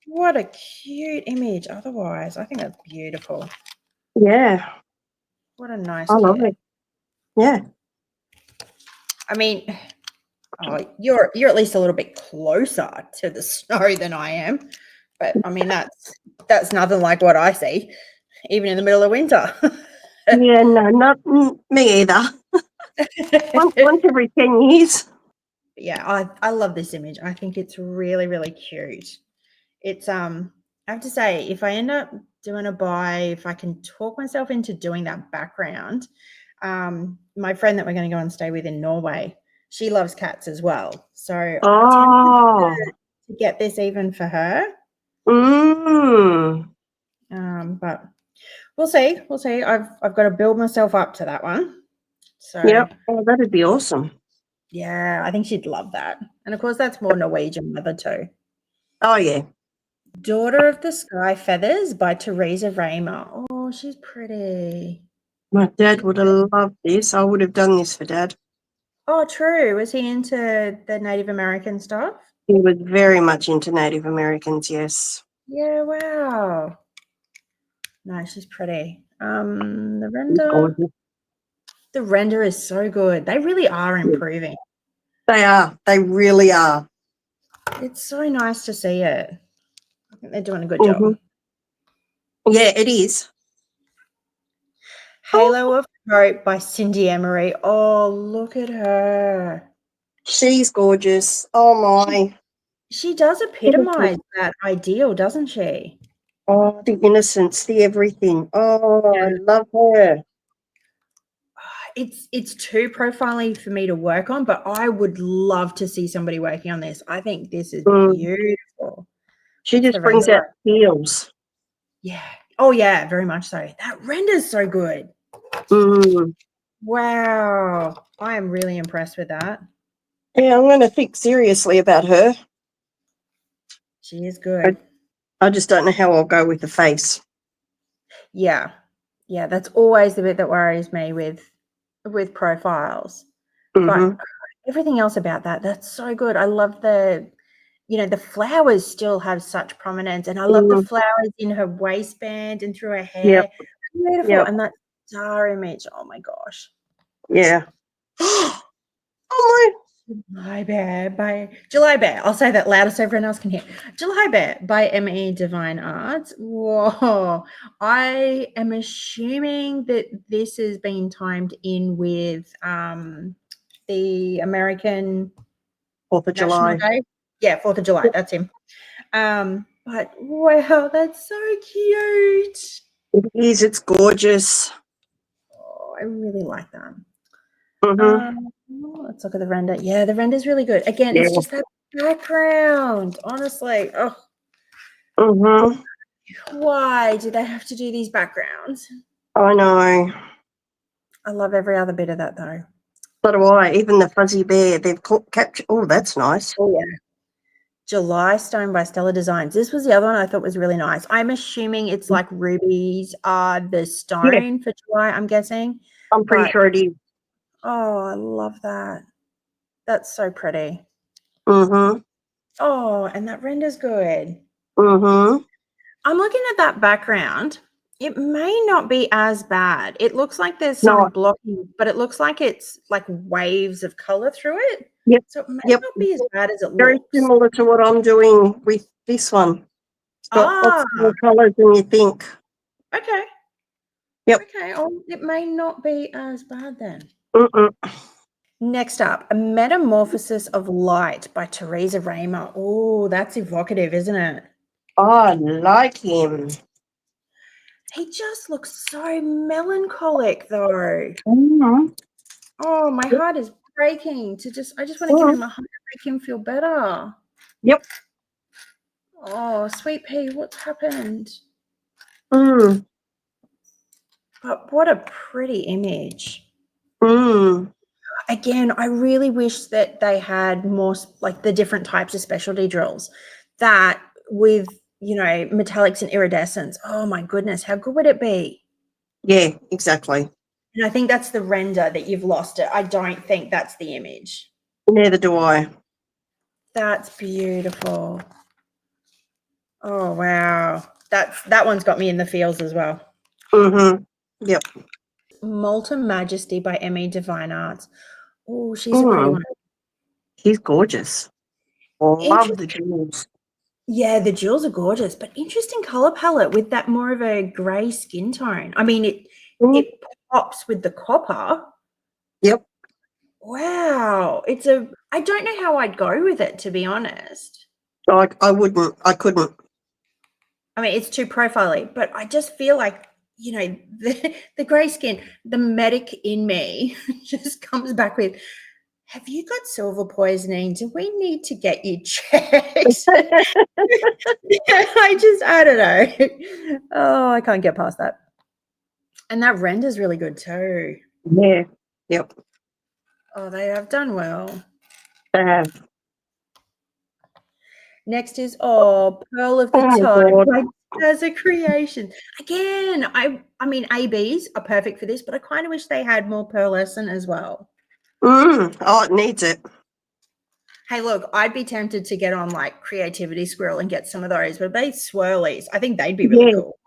What a cute image otherwise. I think that's beautiful. Yeah. What a nice I love kid. it. Yeah. I mean, you're at least a little bit closer to the snow than I am. But I mean, that's nothing like what I see, even in the middle of winter. Yeah, no, not me either. once every 10 years. Yeah, I love this image. I think it's really, really cute. It's I have to say, if I end up doing a buy, if I can talk myself into doing that background, my friend that we're going to go and stay with in Norway, she loves cats as well. So I'm tempted to get this even for her. But we'll see. We'll see. I've got to build myself up to that one. So Yep. Oh, that'd be awesome. yeah, I think she'd love that. And of course, that's more Norwegian weather too. Oh, yeah. Daughter of the Sky Feathers by Teresa Raymer. Oh, she's pretty. My dad would have loved this. I would have done this for Dad. Oh, true. Was he into the Native American stuff? He was very much into Native Americans, yes. Yeah, wow. No, she's pretty. The He's render. gorgeous. The render is so good. They really are improving. They are. They really are. It's so nice to see it. I think they're doing a good job. Yeah, it is. Halo of Hope by Cindy Emery. Oh, look at her. She's gorgeous. Oh, my. She does epitomize that ideal, doesn't she? Oh, the innocence, the everything. Oh, Yeah. I love her. It's too profiling for me to work on, but I would love to see somebody working on this. I think this is beautiful. She just brings out feels. Yeah. Oh, yeah, very much so. That render's so good. Wow. I am really impressed with that. Yeah, I'm going to think seriously about her. She is good. I just don't know how I'll go with the face. Yeah. Yeah, that's always the bit that worries me with profiles. But everything else about that's so good. I love the flowers still have such prominence, and I love the flowers in her waistband and through her hair. Yep. Beautiful. Yep. And that star image. Oh my gosh. Yeah. Oh my. July Bear. I'll say that louder so everyone else can hear. July Bear by ME Divine Arts. Whoa. I am assuming that this has been timed in with the American 4th of National July. Day. Yeah, 4th of July. That's him. But wow, that's so cute. It is. It's gorgeous. Oh, I really like that. Let's look at the render. Yeah, the render's really good. Again, it's just that background. Honestly, why do they have to do these backgrounds? I know. I love every other bit of that though. So do I. Even the fuzzy bear, they've captured. Oh, that's nice. Oh yeah. July Stone by Stellar Designs. This was the other one I thought was really nice. I'm assuming it's like rubies are the stone for July, I'm guessing. I'm pretty sure it is. Oh, I love that. That's so pretty. Oh, and that render's good. I'm looking at that background. It may not be as bad. It looks like there's some blocking, but it looks like it's like waves of color through it. Yep. So it may not be as bad as it Very looks. similar to what I'm doing with this one. It's got lots more colours than you think. Okay. Yep. Okay. Oh, it may not be as bad then. Next up, A Metamorphosis of Light by Teresa Raymer. Oh, that's evocative, isn't it? I like him. He just looks so melancholic, though. Oh, my heart is breaking. I just want to give him a hug and make him feel better. Yep. Oh, sweet pea, what's happened? But what a pretty image. Again, I really wish that they had more like the different types of specialty drills that with, metallics and iridescence. Oh my goodness, how good would it be? Yeah, exactly. And I think that's the render that you've lost it. I don't think that's the image. Neither do I. That's beautiful. Oh, wow. That one's got me in the feels as well. Yep. Molten Majesty by ME Divine Arts. Oh, she's a pretty one. He's gorgeous. Love the jewels. Yeah, the jewels are gorgeous, but interesting color palette with that more of a gray skin tone. I mean, it pops with the copper. Yep. Wow. I don't know how I'd go with it, to be honest. I wouldn't. I couldn't. I mean, it's too profiling, but I just feel like, the gray skin, the medic in me just comes back with, have you got silver poisoning? Do we need to get you checked? I don't know. Oh, I can't get past that. And that render's really good too. Yeah. Yep. Oh, they have done well. They have. Next is Pearl of the Tide by Tazza Creations. Again, I mean ABs are perfect for this, but I kind of wish they had more pearlescent as well. Oh, it needs it. Hey, look, I'd be tempted to get on like Creativity Squirrel and get some of those, but they swirlies. I think they'd be really cool.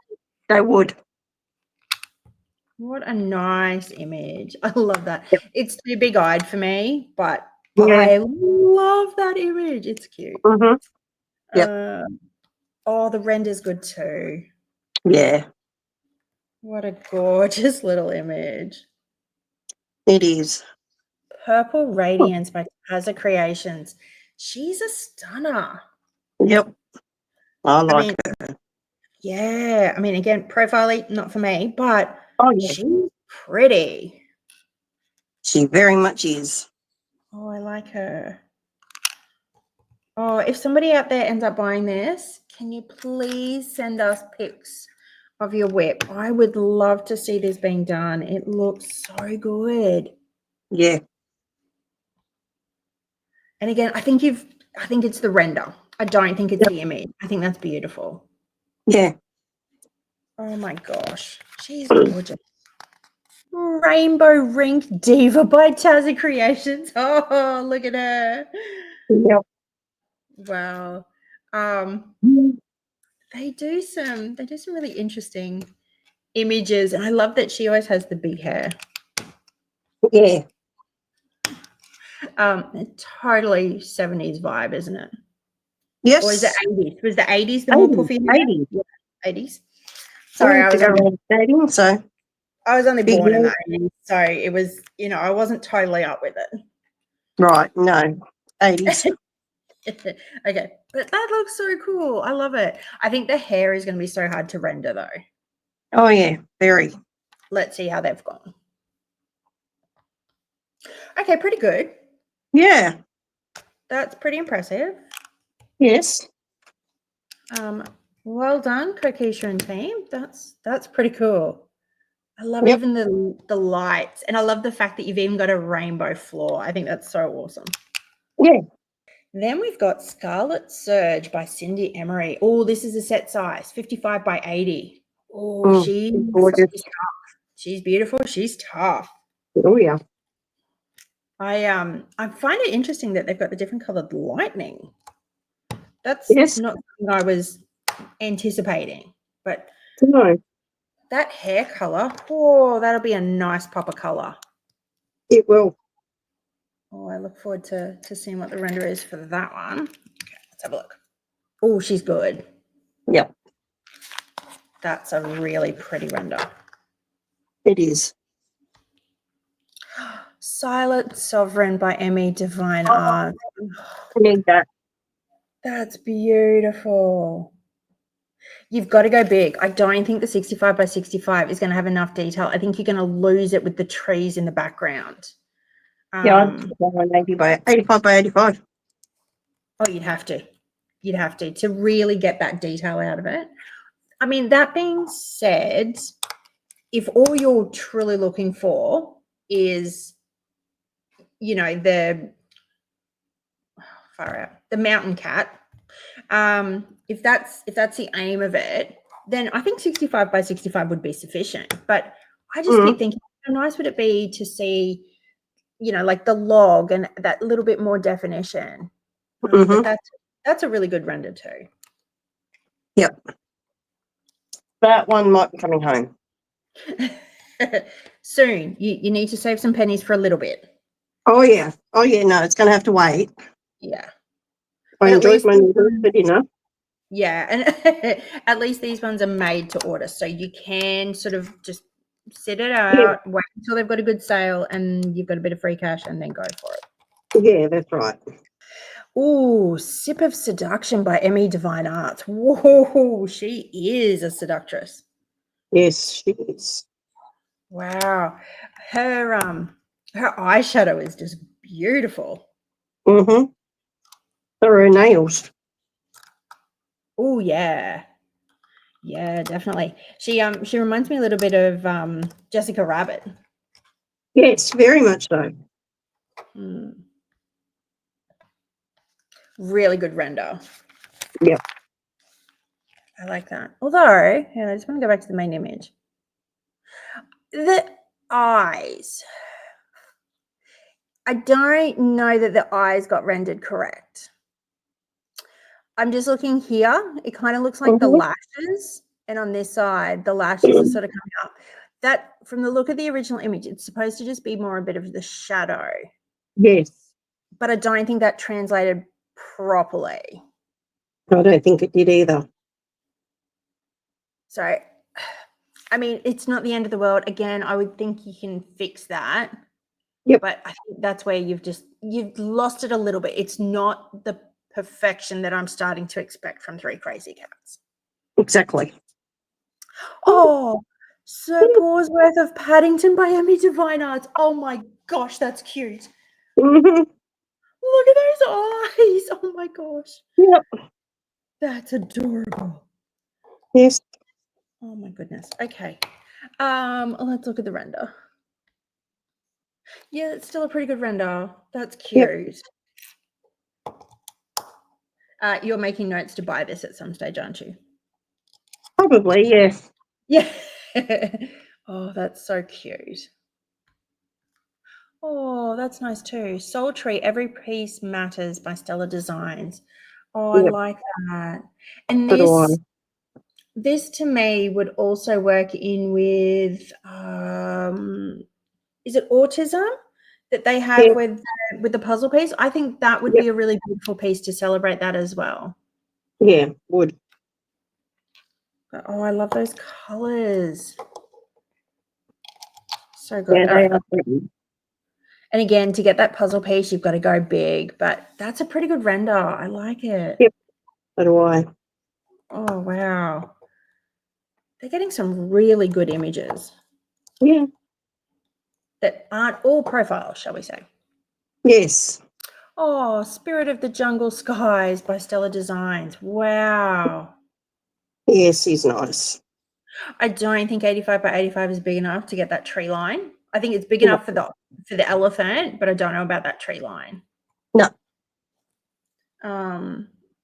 They would. What a nice image. I love that. Yep. It's too big-eyed for me, but Yeah. I love that image. It's cute. Yep. Oh, the render's good too. Yeah. What a gorgeous little image. It is. Purple Radiance by Tazza Creations. She's a stunner. Yep. I like her. Yeah. I mean, again, profile not for me, but she's pretty. She very much is. Oh, I like her. Oh, if somebody out there ends up buying this, can you please send us pics of your WIP? I would love to see this being done. It looks so good. Yeah. And again, I think it's the render. I don't think it's the image. I think that's beautiful. Yeah. Oh my gosh. She's gorgeous. Rainbow Rink Diva by Tazza Creations. Oh, look at her. Yep. Wow. They do some really interesting images, and I love that she always has the big hair. Yeah. Totally 70s vibe, isn't it? Yes. Or is it 80s? Was the 80s the more puffy hair? 80s. Yeah, 80s. Sorry, I was only born in the 80s, so it was, I wasn't totally up with it. Right, no. 80s. Okay, but that looks so cool. I love it. I think the hair is going to be so hard to render, though. Oh, yeah, very. Let's see how they've gone. Okay, pretty good. Yeah. That's pretty impressive. Yes. Well done, Kokisha and team. That's pretty cool. I love even the lights, and I love the fact that you've even got a rainbow floor. I think that's so awesome. Yeah. Then we've got Scarlet Surge by Cindy Emery. Oh, this is a set size, 55 by 80. Oh, she's gorgeous. tough. She's beautiful. She's tough. Oh, yeah. I find it interesting that they've got the different colored lightning. That's not something I was anticipating, but no. That hair color, oh, that'll be a nice pop of color. It will. Oh, I look forward to seeing what the render is for that one. Okay, let's have a look. Oh, she's good. Yep. That's a really pretty render. It is. Silent Sovereign by Emmy Divine Art. I need that. That's beautiful. You've got to go big. I don't think the 65 by 65 is going to have enough detail. I think you're going to lose it with the trees in the background. Yeah, I'd 80 by 85 by 85. Oh, you'd have to really get that detail out of it. I mean, that being said, if all you're truly looking for is, the mountain cat, if that's the aim of it, then I think 65 by 65 would be sufficient. But I just keep thinking, how nice would it be to see, like the log and that little bit more definition. But that's a really good render too. Yep. That one might be coming home. Soon. You need to save some pennies for a little bit. Oh, yeah. Oh, yeah, no, it's going to have to wait. Yeah. I enjoyed my noodles for dinner. Yeah, and at least these ones are made to order, so you can sort of just sit it out, wait until they've got a good sale, and you've got a bit of free cash, and then go for it. Yeah, that's right. Ooh, Sip of Seduction by Emmy Divine Arts. Whoa, she is a seductress. Yes, she is. Wow, her eyeshadow is just beautiful. Mm-hmm. Or her nails. Oh, yeah. Yeah, definitely. She reminds me a little bit of Jessica Rabbit. Yes, very much so. Really good render. Yep. I like that. Although, yeah, I just want to go back to the main image. The eyes. I don't know that the eyes got rendered correct. I'm just looking here. It kind of looks like the lashes. And on this side, the lashes are sort of coming up. That, from the look of the original image, it's supposed to just be more a bit of the shadow. Yes. But I don't think that translated properly. I don't think it did either. So, I mean, it's not the end of the world. Again, I would think you can fix that. Yep. But I think that's where you've lost it a little bit. It's not the perfection that I'm starting to expect from Three Crazy Cats. Exactly. Oh, Sir Paws Worth of Paddington by Emmy Divine Arts. Oh my gosh, that's cute. Mm-hmm. Look at those eyes. Oh my gosh. Yep. That's adorable. Yes. Oh my goodness. Okay. Let's look at the render. Yeah, it's still a pretty good render. That's cute. Yep. You're making notes to buy this at some stage, aren't you? Probably, yes. Yeah. Oh, that's so cute. Oh, that's nice too. Soul Tree, Every Piece Matters by Stellar Designs. Oh, I like that. And this to me would also work in with is it autism that they have with the puzzle piece? I think that would be a really beautiful piece to celebrate that as well. Yeah, would. But, oh, I love those colors. So good. Yeah, All right. they are pretty. And again, to get that puzzle piece, you've got to go big, but that's a pretty good render. I like it. Yep, so do I. Oh, wow. They're getting some really good images. Yeah. That aren't all profile, shall we say. Yes. Oh, Spirit of the Jungle Skies by Stellar Designs. Wow. Yes, he's nice. I don't think 85 by 85 is big enough to get that tree line. I think it's big enough for the elephant, but I don't know about that tree line. No.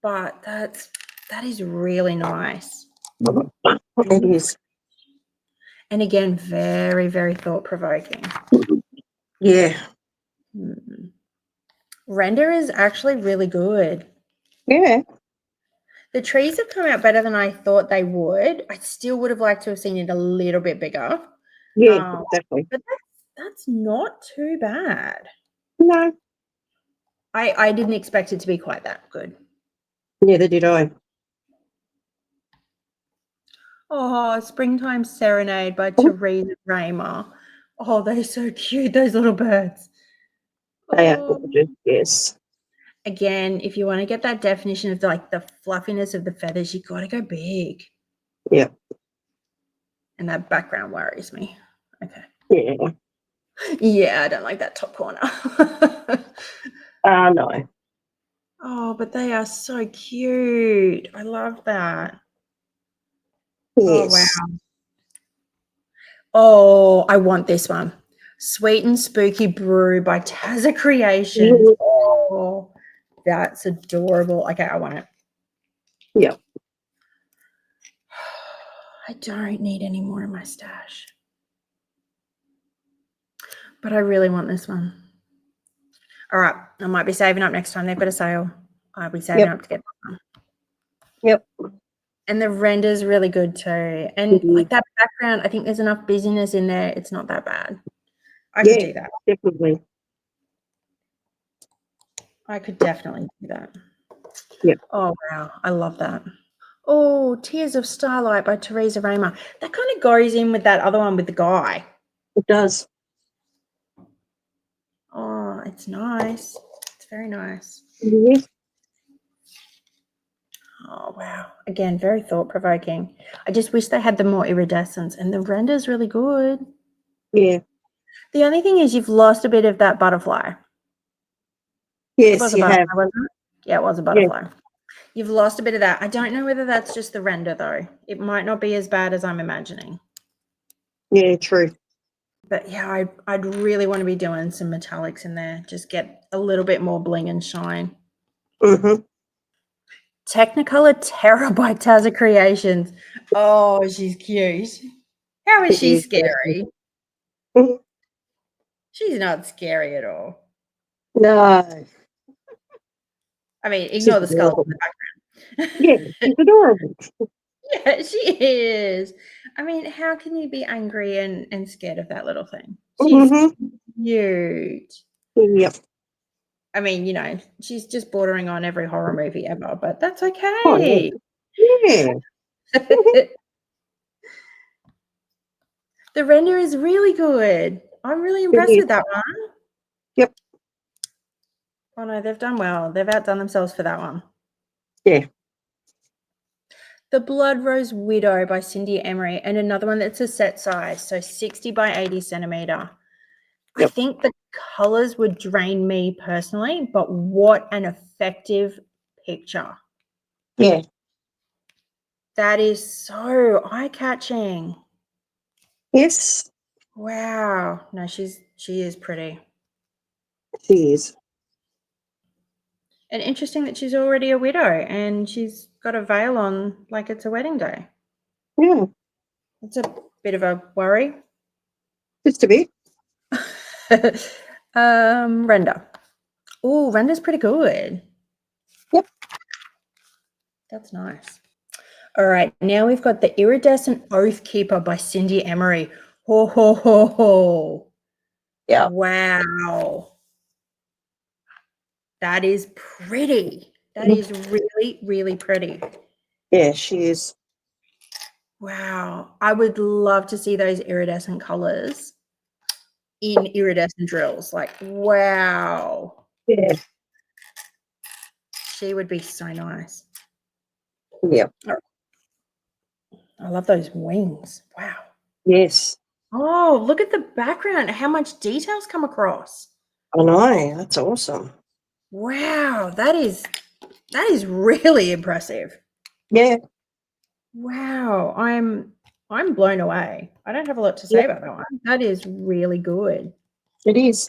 But that is really nice. It is. And again, very, very thought-provoking. Yeah. Render is actually really good. Yeah. The trees have come out better than I thought they would. I still would have liked to have seen it a little bit bigger. Yeah, exactly. But that's not too bad. No. I didn't expect it to be quite that good. Neither did I. Oh, Springtime Serenade by Teresa Raymer. Oh, they're so cute, those little birds. They are gorgeous, yes. Again, if you want to get that definition of like the fluffiness of the feathers, you got to go big. Yep. And that background worries me. Okay. Yeah. Yeah, I don't like that top corner. No. Oh, but they are so cute. I love that. Yes. Oh, wow. Oh, I want this one. Sweet and Spooky Brew by Tazza Creations. Oh, that's adorable. Okay, I want it. Yep. I don't need any more in my stash. But I really want this one. All right, I might be saving up next time they've got a sale. I'll be saving up to get that one. Yep. And the render's really good too. And like that background, I think there's enough busyness in there. It's not that bad. I could do that. Definitely. I could definitely do that. Yep. Oh, wow. I love that. Oh, Tears of Starlight by Teresa Raymer. That kind of goes in with that other one with the guy. It does. Oh, it's nice. It's very nice. Yes. Oh, wow. Again, very thought-provoking. I just wish they had the more iridescence, and the render's really good. Yeah. The only thing is you've lost a bit of that butterfly. Yes, you have. Wasn't it? Yeah, it was a butterfly. Yeah. You've lost a bit of that. I don't know whether that's just the render, though. It might not be as bad as I'm imagining. Yeah, true. But yeah, I'd really want to be doing some metallics in there. Just get a little bit more bling and shine. Mm-hmm. Technicolor Terror by Tazza Creations. Oh, she's cute. How is she scary? She's not scary at all. No. I mean, ignore the skull in the background. Yeah, she's adorable. Yeah, she is. I mean, how can you be angry and scared of that little thing? She's cute. Yep. I mean, you know, she's just bordering on every horror movie ever, but that's okay. Oh, yeah. The render is really good. I'm really impressed with that one. Yep. Oh no, they've done well. They've outdone themselves for that one. Yeah. The Blood Rose Widow by Cindy Emery, and another one that's a set size, so 60 by 80 centimeter. Yep. I think the colors would drain me personally, but what an effective picture. Yeah. That is so eye-catching. Yes. Wow. No, she is pretty. She is. And interesting that she's already a widow and she's got a veil on like it's a wedding day. Yeah. It's a bit of a worry. Just a bit. Render. Oh, render's pretty good. Yep. That's nice. All right, now we've got the Iridescent Oath Keeper by Cindy Emery. Ho, ho, ho, ho. Yeah. Wow. That is pretty. That is really, really pretty. Yeah, she is. Wow. I would love to see those iridescent colors in iridescent drills. Like, wow. Yeah. She would be so nice. Yeah. I love those wings. Wow. Yes. Oh, look at the background. How much details come across. I know. That's awesome. Wow. That is really impressive. Yeah. Wow. I'm blown away. I don't have a lot to say about that one. That is really good. It is.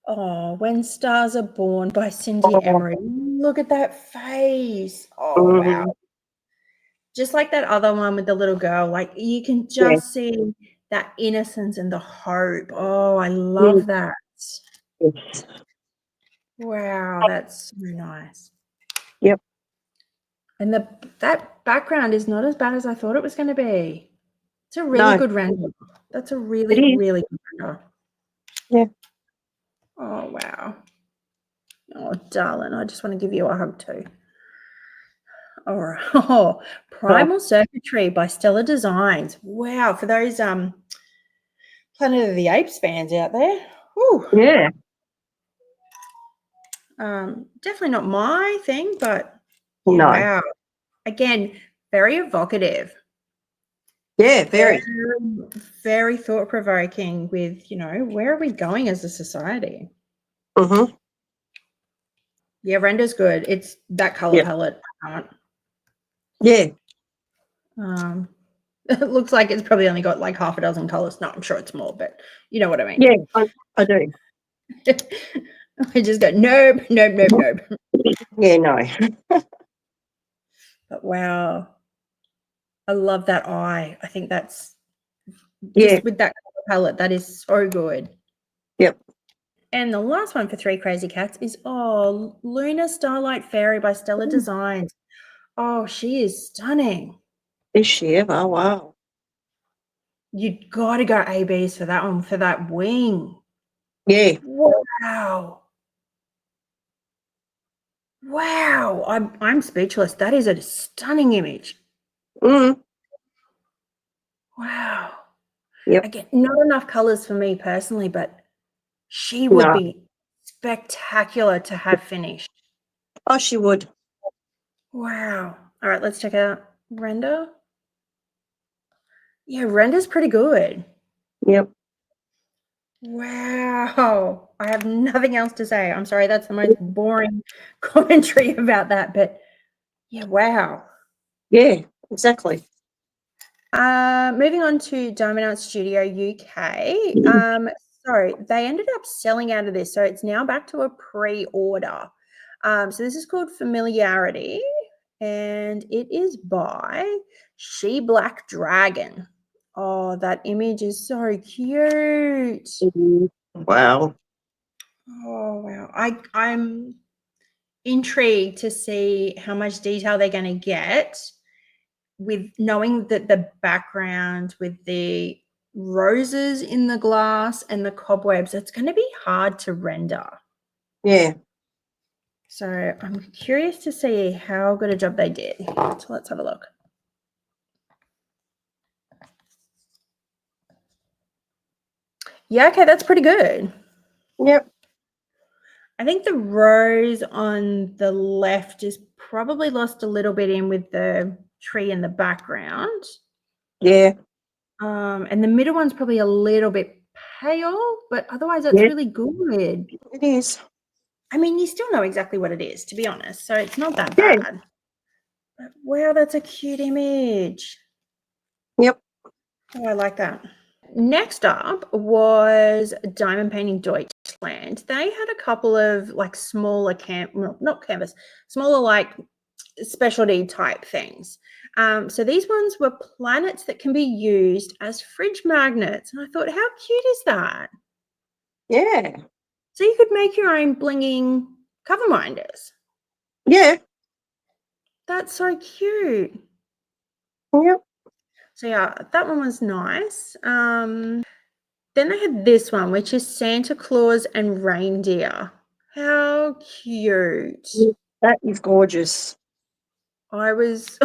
Oh, When Stars Are Born by Cindy Emery. Look at that face. Oh, wow. Just like that other one with the little girl, like you can just see that innocence and the hope. Oh, I love that. Yes. Wow, that's so nice. Yep. And that background is not as bad as I thought it was going to be. It's a really good render. That's a really, really good render. Yeah. Oh, wow. Oh, darling, I just want to give you a hug too. All right. Oh, Primal Circuitry by Stellar Designs. Wow, for those Planet of the Apes fans out there. Whew. Yeah. Definitely not my thing, but yeah, No. wow. Again, very evocative. Yeah, very. Very thought-provoking with, you know, where are we going as a society? Mm-hmm. Yeah, render's good. It's that color palette. Yeah. It looks like it's probably only got like half a dozen colors. No, I'm sure it's more, but you know what I mean. Yeah, I do. I just go, nope, nope, nope, nope. Yeah, no. But wow. I love that eye. I think that's just with that color palette, that is so good. Yep. And the last one for Three Crazy Cats is Lunar Starlight Fairy by Stellar Designs. Oh, she is stunning. Is she ever? Wow. You've got to go ABs for that one, for that wing. Yeah. Wow. Wow. I'm speechless. That is a stunning image. Mm. Wow. Yep. Again, not enough colors for me personally, but she would be spectacular to have finished. Oh, she would. Wow. All right, let's check out render. Yeah, render's pretty good. Yep. Wow. I have nothing else to say. I'm sorry, that's the most boring commentary about that, but yeah, wow. Yeah, exactly. Moving on to Diamond Art Studio UK. So they ended up selling out of this, so it's now back to a pre-order. So this is called Familiarity, and it is by She Black Dragon. Oh, that image is so cute. Wow. Oh wow. I'm intrigued to see how much detail they're going to get with knowing that the background with the roses in the glass and the cobwebs, it's going to be hard to render. Yeah. So I'm curious to see how good a job they did. So let's have a look. Yeah, okay, that's pretty good. Yep. I think the rose on the left is probably lost a little bit in with the tree in the background. Yeah. And the middle one's probably a little bit pale, but otherwise it's really good. It is. I mean, you still know exactly what it is, to be honest, so it's not that Yeah. bad. But wow, that's a cute image. Yep. Oh, I like that. Next up was Diamond Painting Deutschland. They had a couple of like smaller not canvas, smaller like specialty type things. So these ones were planets that can be used as fridge magnets. And I thought, how cute is that? Yeah. So you could make your own blinging cover minders. Yeah. That's so cute. Yep. So yeah, that one was nice. Then they had this one, which is Santa Claus and Reindeer. How cute. That is gorgeous. I was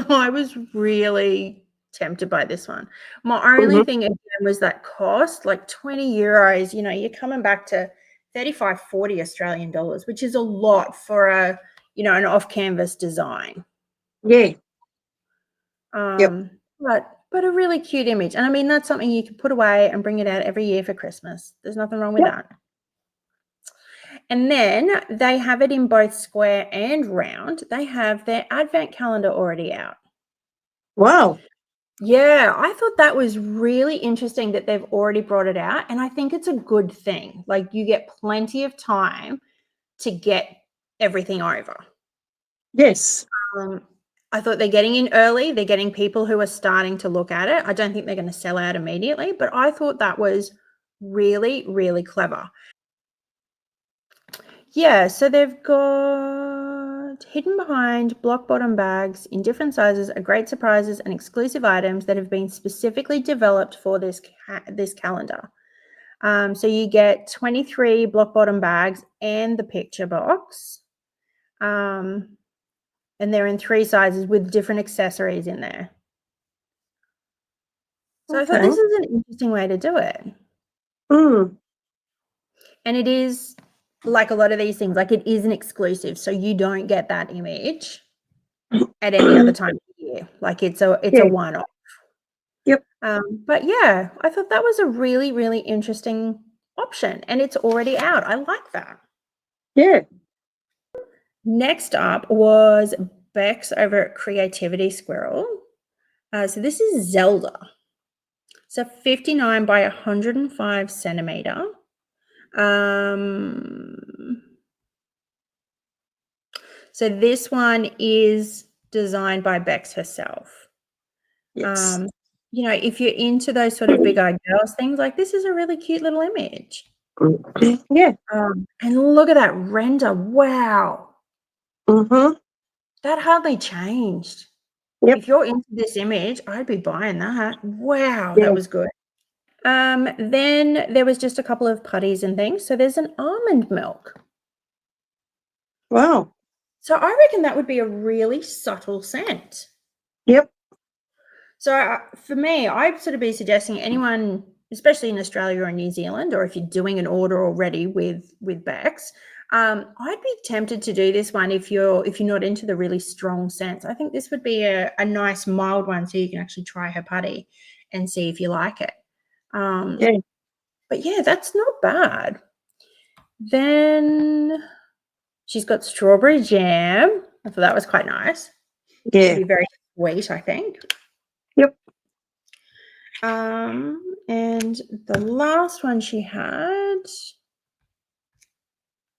really tempted by this one. My only thing again was that cost, like 20 euros, you know, you're coming back to 35, 40 Australian dollars, which is a lot for a, you know, an off-canvas design. Yeah. But a really cute image. And I mean, that's something you can put away and bring it out every year for Christmas. There's nothing wrong with that. And then they have it in both square and round. They have their advent calendar already out. Wow. Yeah, I thought that was really interesting that they've already brought it out. And I think it's a good thing. Like you get plenty of time to get everything over. Yes. I thought they're getting in early. They're getting people who are starting to look at it. I don't think they're going to sell out immediately, but I thought that was really, really clever. Yeah, so they've got hidden behind block bottom bags in different sizes are great surprises and exclusive items that have been specifically developed for this calendar. So you get 23 block bottom bags and the picture box. And they're in 3 sizes with different accessories in there. So I thought this is an interesting way to do it. And it is like a lot of these things, like it is an exclusive. So you don't get that image at any other time of the year. Like it's a one-off. Yep. But yeah, I thought that was a really, really interesting option. And it's already out. I like that. Yeah. Next up was Bex over at Creativity Squirrel. So this is Zelda. So 59 by 105 centimeter. So this one is designed by Bex herself. Yes. You know, if you're into those sort of big-eyed girls things, like this is a really cute little image. Yeah. And look at that render. Wow. That hardly changed. Yep. If you're into this image, I'd be buying that. Wow, Yeah. that was good. Then there was just a couple of putties and things. So there's an almond milk. Wow. So I reckon that would be a really subtle scent. Yep. So for me, I'd sort of be suggesting anyone, especially in Australia or New Zealand, or if you're doing an order already with Bex, I'd be tempted to do this one if you're not into the really strong scents. I think this would be a nice mild one, so you can actually try her putty and see if you like it. Yeah. But yeah, that's not bad. Then she's got strawberry jam. I thought that was quite nice. Yeah. It'd be very sweet, I think. Yep. And the last one she had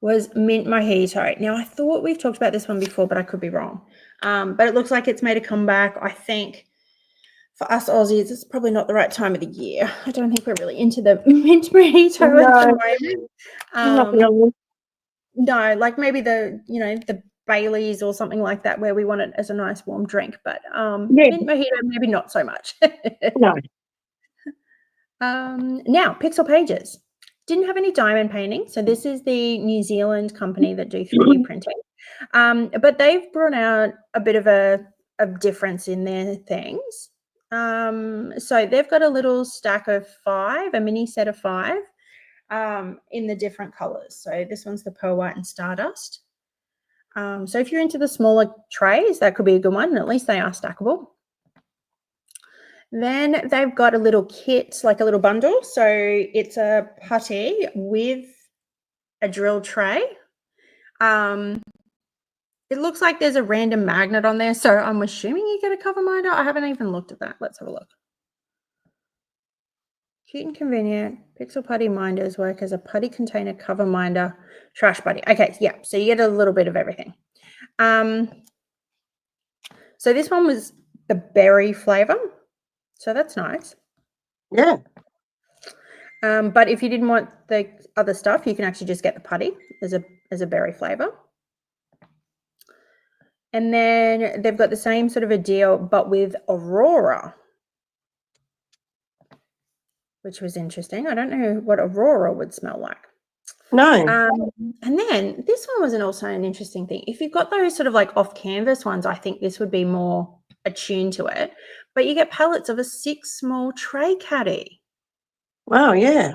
was mint mojito. Now, I thought we've talked about this one before, but I could be wrong. But it looks like it's made a comeback. I think for us Aussies, it's probably not the right time of the year. I don't think we're really into the mint mojito at the moment. No, like maybe the Baileys or something like that, where we want it as a nice warm drink. But mint mojito, maybe not so much. No. Now, Pixel Pages didn't have any diamond painting. So this is the New Zealand company that do 3D printing. But they've brought out a bit of a difference in their things. So they've got a little stack of 5, a mini set of 5, in the different colors. So this one's the Pearl White and Stardust. So if you're into the smaller trays, that could be a good one. And at least they are stackable. Then they've got a little kit, like a little bundle. So it's a putty with a drill tray. It looks like there's a random magnet on there. So I'm assuming you get a cover minder. I haven't even looked at that. Let's have a look. Cute and convenient. Pixel putty minders work as a putty container, cover minder, trash buddy. Okay, yeah. So you get a little bit of everything. So this one was the berry flavor. So that's nice. Yeah. But if you didn't want the other stuff, you can actually just get the putty as a berry flavor. And then they've got the same sort of a deal, but with Aurora, which was interesting. I don't know what Aurora would smell like. No. And then this one was also an interesting thing. If you've got those sort of like off-canvas ones, I think this would be more attuned to it. But you get pallets of a 6 small tray caddy. Wow, yeah.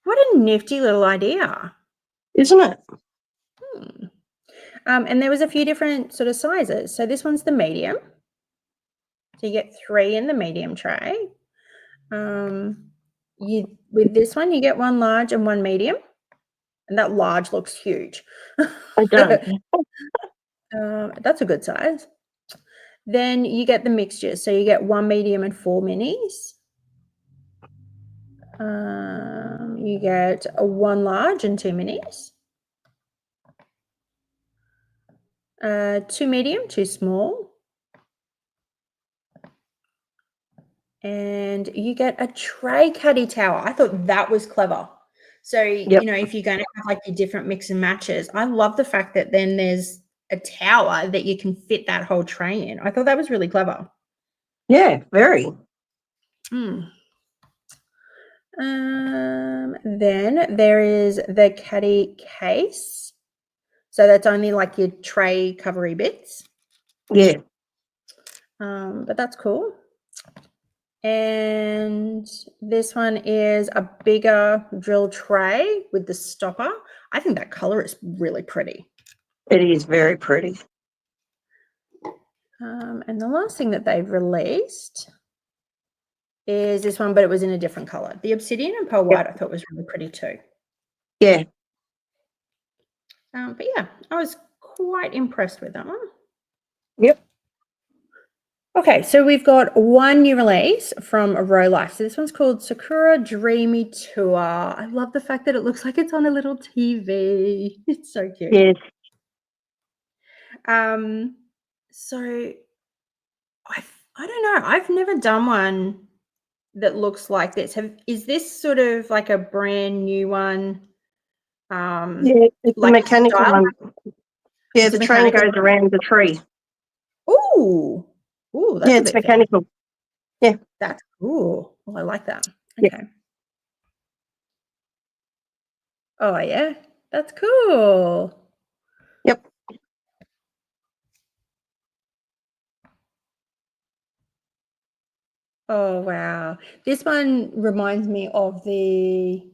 What a nifty little idea. Isn't it? And there was a few different sort of sizes. So this one's the medium. So you get 3 in the medium tray. With this one, you get 1 large and 1 medium. And that large looks huge. I don't. That's a good size. Then you get the mixtures. So you get 1 medium and 4 minis. You get a 1 large and 2 minis. 2 medium, 2 small. And you get a tray caddy tower. I thought that was clever. So, you know, if you're going to have like your different mix and matches, I love the fact that then there's a tower that you can fit that whole tray in. I thought that was really clever. Yeah, very. Then there is the caddy case. So that's only like your tray covery bits. Yeah. But that's cool. And this one is a bigger drill tray with the stopper. I think that color is really pretty. It is very pretty. And the last thing that they've released is this one, but it was in a different color. The obsidian and pearl white I thought was really pretty too. Yeah. But yeah, I was quite impressed with that one. Yep. Okay, so we've got one new release from Row Life. So this one's called Sakura Dreamy Tour. I love the fact that it looks like it's on a little TV. It's so cute. Yes. So I don't know. I've never done one that looks like this. Is this sort of like a brand new one? Yeah, it's like a mechanical one. Yeah, It's a the train mechanical goes one. around the tree. Ooh, that's Yeah, a it's bit mechanical. Yeah. That's cool. Oh, I like that. Okay. Yeah. Oh yeah, that's cool. Yep. Oh wow, this one reminds me of the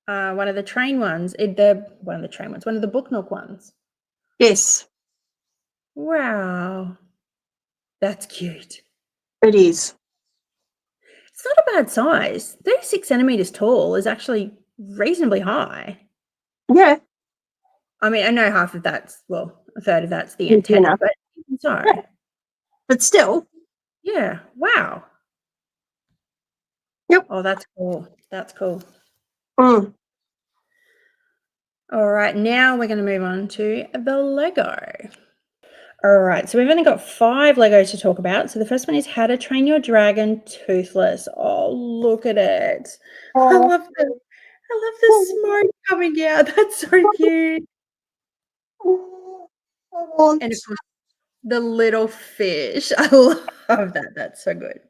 one of the train ones. One of the Book Nook ones. Yes. Wow, that's cute. It is. It's not a bad size. 36 centimeters tall is actually reasonably high. Yeah. I mean, I know half of that's, well, a third of that's the Yeah. antenna, but even so. Yeah. But still. Yeah. Wow. Yep. Oh, that's cool. That's cool. Mm. All right. Now we're going to move on to the Lego. All right. So we've only got 5 Legos to talk about. So the first one is How to Train Your Dragon Toothless. Oh, look at it. I love the smoke coming out. That's so cute. And of course, the little fish. I love that. That's so good.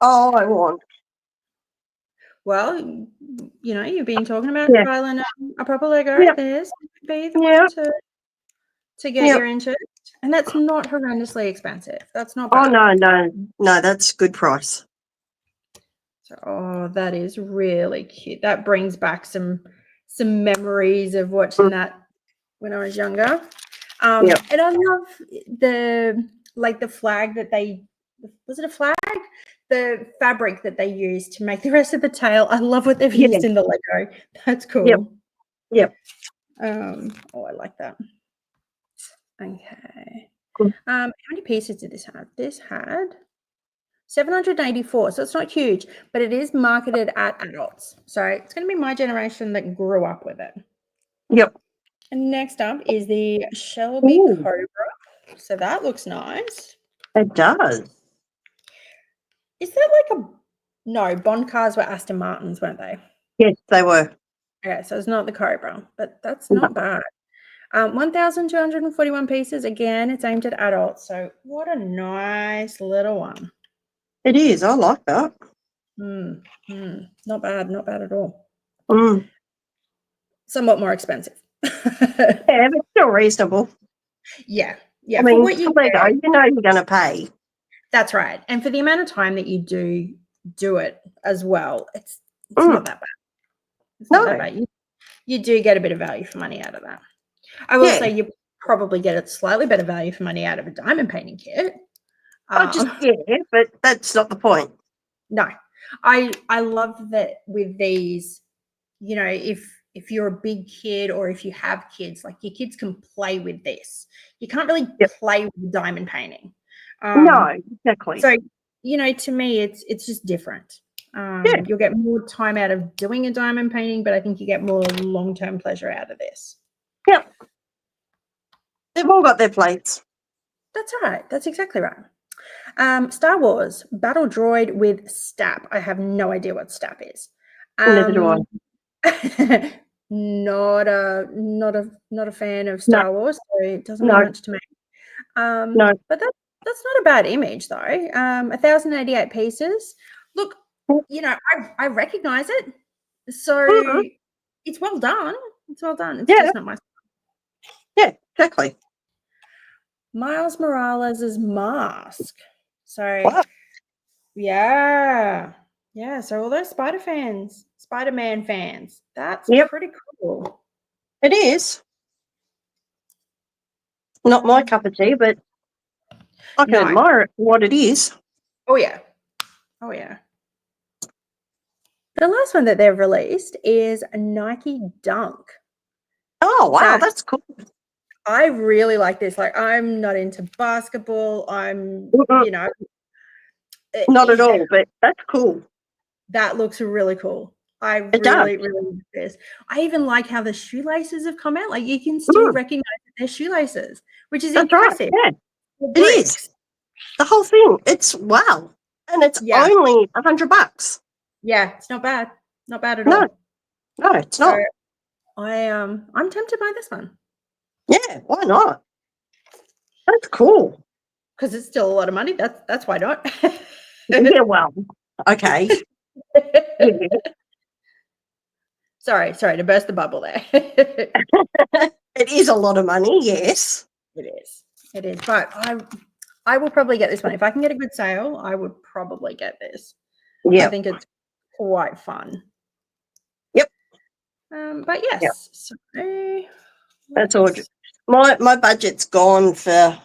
Oh, I want. Well, you know, you've been talking about Yeah. trialing a proper Lego. Yep. This would be the Yep. one to get Yep. your interest. And that's not horrendously expensive. That's not Oh, bad. no, that's good price. So, oh, that is really cute. That brings back some memories of watching that when I was younger. Yep. And I love the flag that they, was it a flag? The fabric that they used to make the rest of the tail. I love what they've used in the Lego. That's cool. Yep. Oh, I like that. Okay. Cool. How many pieces did this have? This had 784, so it's not huge, but it is marketed at adults. So it's going to be my generation that grew up with it. Yep. And next up is the Shelby Cobra. So that looks nice. It does. Is that like a... No, Bond cars were Aston Martins, weren't they? Yes, they were. Okay, so it's not the Cobra, but that's not bad. 1,241 pieces. Again, it's aimed at adults. So what a nice little one. It is. I like that. Not bad. Not bad at all. Somewhat more expensive. Yeah, but still reasonable. Yeah. I mean, for Lego, you know you're going to pay. That's right. And for the amount of time that you do it as well, it's not that bad. It's not that bad. You do get a bit of value for money out of that. I will say you probably get a slightly better value for money out of a diamond painting kit. But that's not the point. No. I love that with these, you know, if you're a big kid or if you have kids, like your kids can play with this. You can't really play with diamond painting. No, exactly. So, you know, to me, it's just different. You'll get more time out of doing a diamond painting, but I think you get more long-term pleasure out of this. Yep. They've all got their plates. That's right. That's exactly right. Star Wars Battle Droid with Stap. I have no idea what Stap is. Neither do I. Not a fan of Star Wars, so it doesn't mean much to me. No. But that's not a bad image though. 1,088 pieces. Look, you know, I recognize it. So it's well done. It's well done. It's just not my style. Yeah, exactly. Miles Morales' mask. So Wow. yeah. So all those Spider-Man fans, that's pretty cool. It is. Not my cup of tea, but I can admire what it is. Oh yeah. The last one that they've released is a Nike Dunk. Oh wow, that's cool. I really like this. Like, I'm not into basketball. You know, not at all, but that's cool. That looks really cool. I really like this. I even like how the shoelaces have come out. Like, you can still recognize that they're shoelaces, which is impressive. Right. Yeah, it is. The whole thing. It's wow, and it's only $100. Yeah, it's not bad. Not bad at all. No, it's not. I'm tempted by this one. Yeah, why not? That's cool. Because it's still a lot of money. That's why not. Yeah, well, okay. Sorry to burst the bubble there. It is a lot of money, yes. It is. But I will probably get this one. If I can get a good sale, I would probably get this. Yeah. I think it's quite fun. Yep. But yes. So that's all. My budget's gone for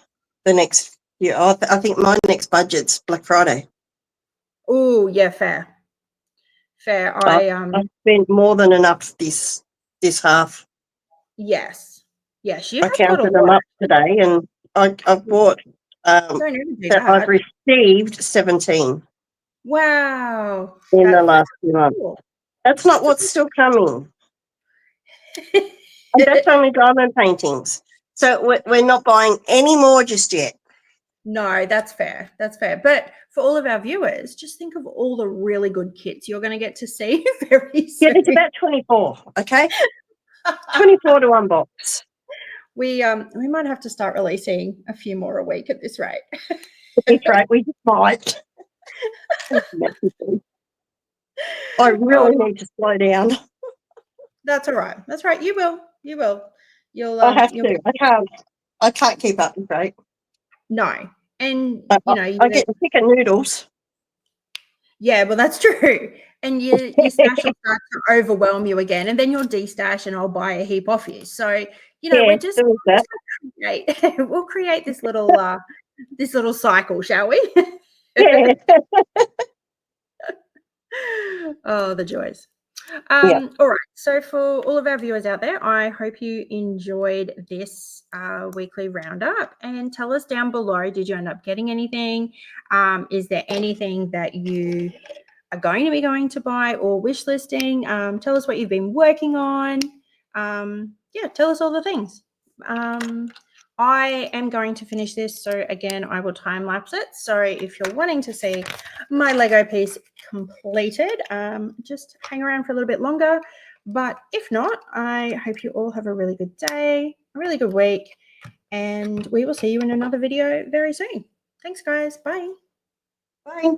the next year. I think my next budget's Black Friday. Oh, yeah, fair. Fair. I've spent more than enough this half. Yes. Yes, you I have got a counted them lot. up today, and I've bought. Don't ever do That I've that. received 17 Wow. in the last few months. Cool. That's not what's still coming. And that's only diamond paintings. So we're not buying any more just yet. No, that's fair. That's fair. But for all of our viewers, just think of all the really good kits you're going to get to see very soon. Yeah, there's about 24, okay? 24 to unbox. We might have to start releasing a few more a week at this rate. That's right, we just might. I really need to slow down. That's all right. That's right. You will. You will. You'll I have you'll to. I can't keep up with it. No. And I get the chicken noodles. Yeah, well, that's true. And your stash will start to overwhelm you again, and then you'll destash, and I'll buy a heap off you. So we're just we'll create this little cycle, shall we? Yeah. Oh, the joys. Yeah. All right. So for all of our viewers out there, I hope you enjoyed this weekly roundup, and tell us down below, did you end up getting anything? Is there anything that you are going to buy or wish listing? Tell us what you've been working on. Tell us all the things. I am going to finish this, so again, I will time lapse it. So if you're wanting to see my Lego piece completed, just hang around for a little bit longer. But if not, I hope you all have a really good day, a really good week, and we will see you in another video very soon. Thanks, guys. Bye. Bye.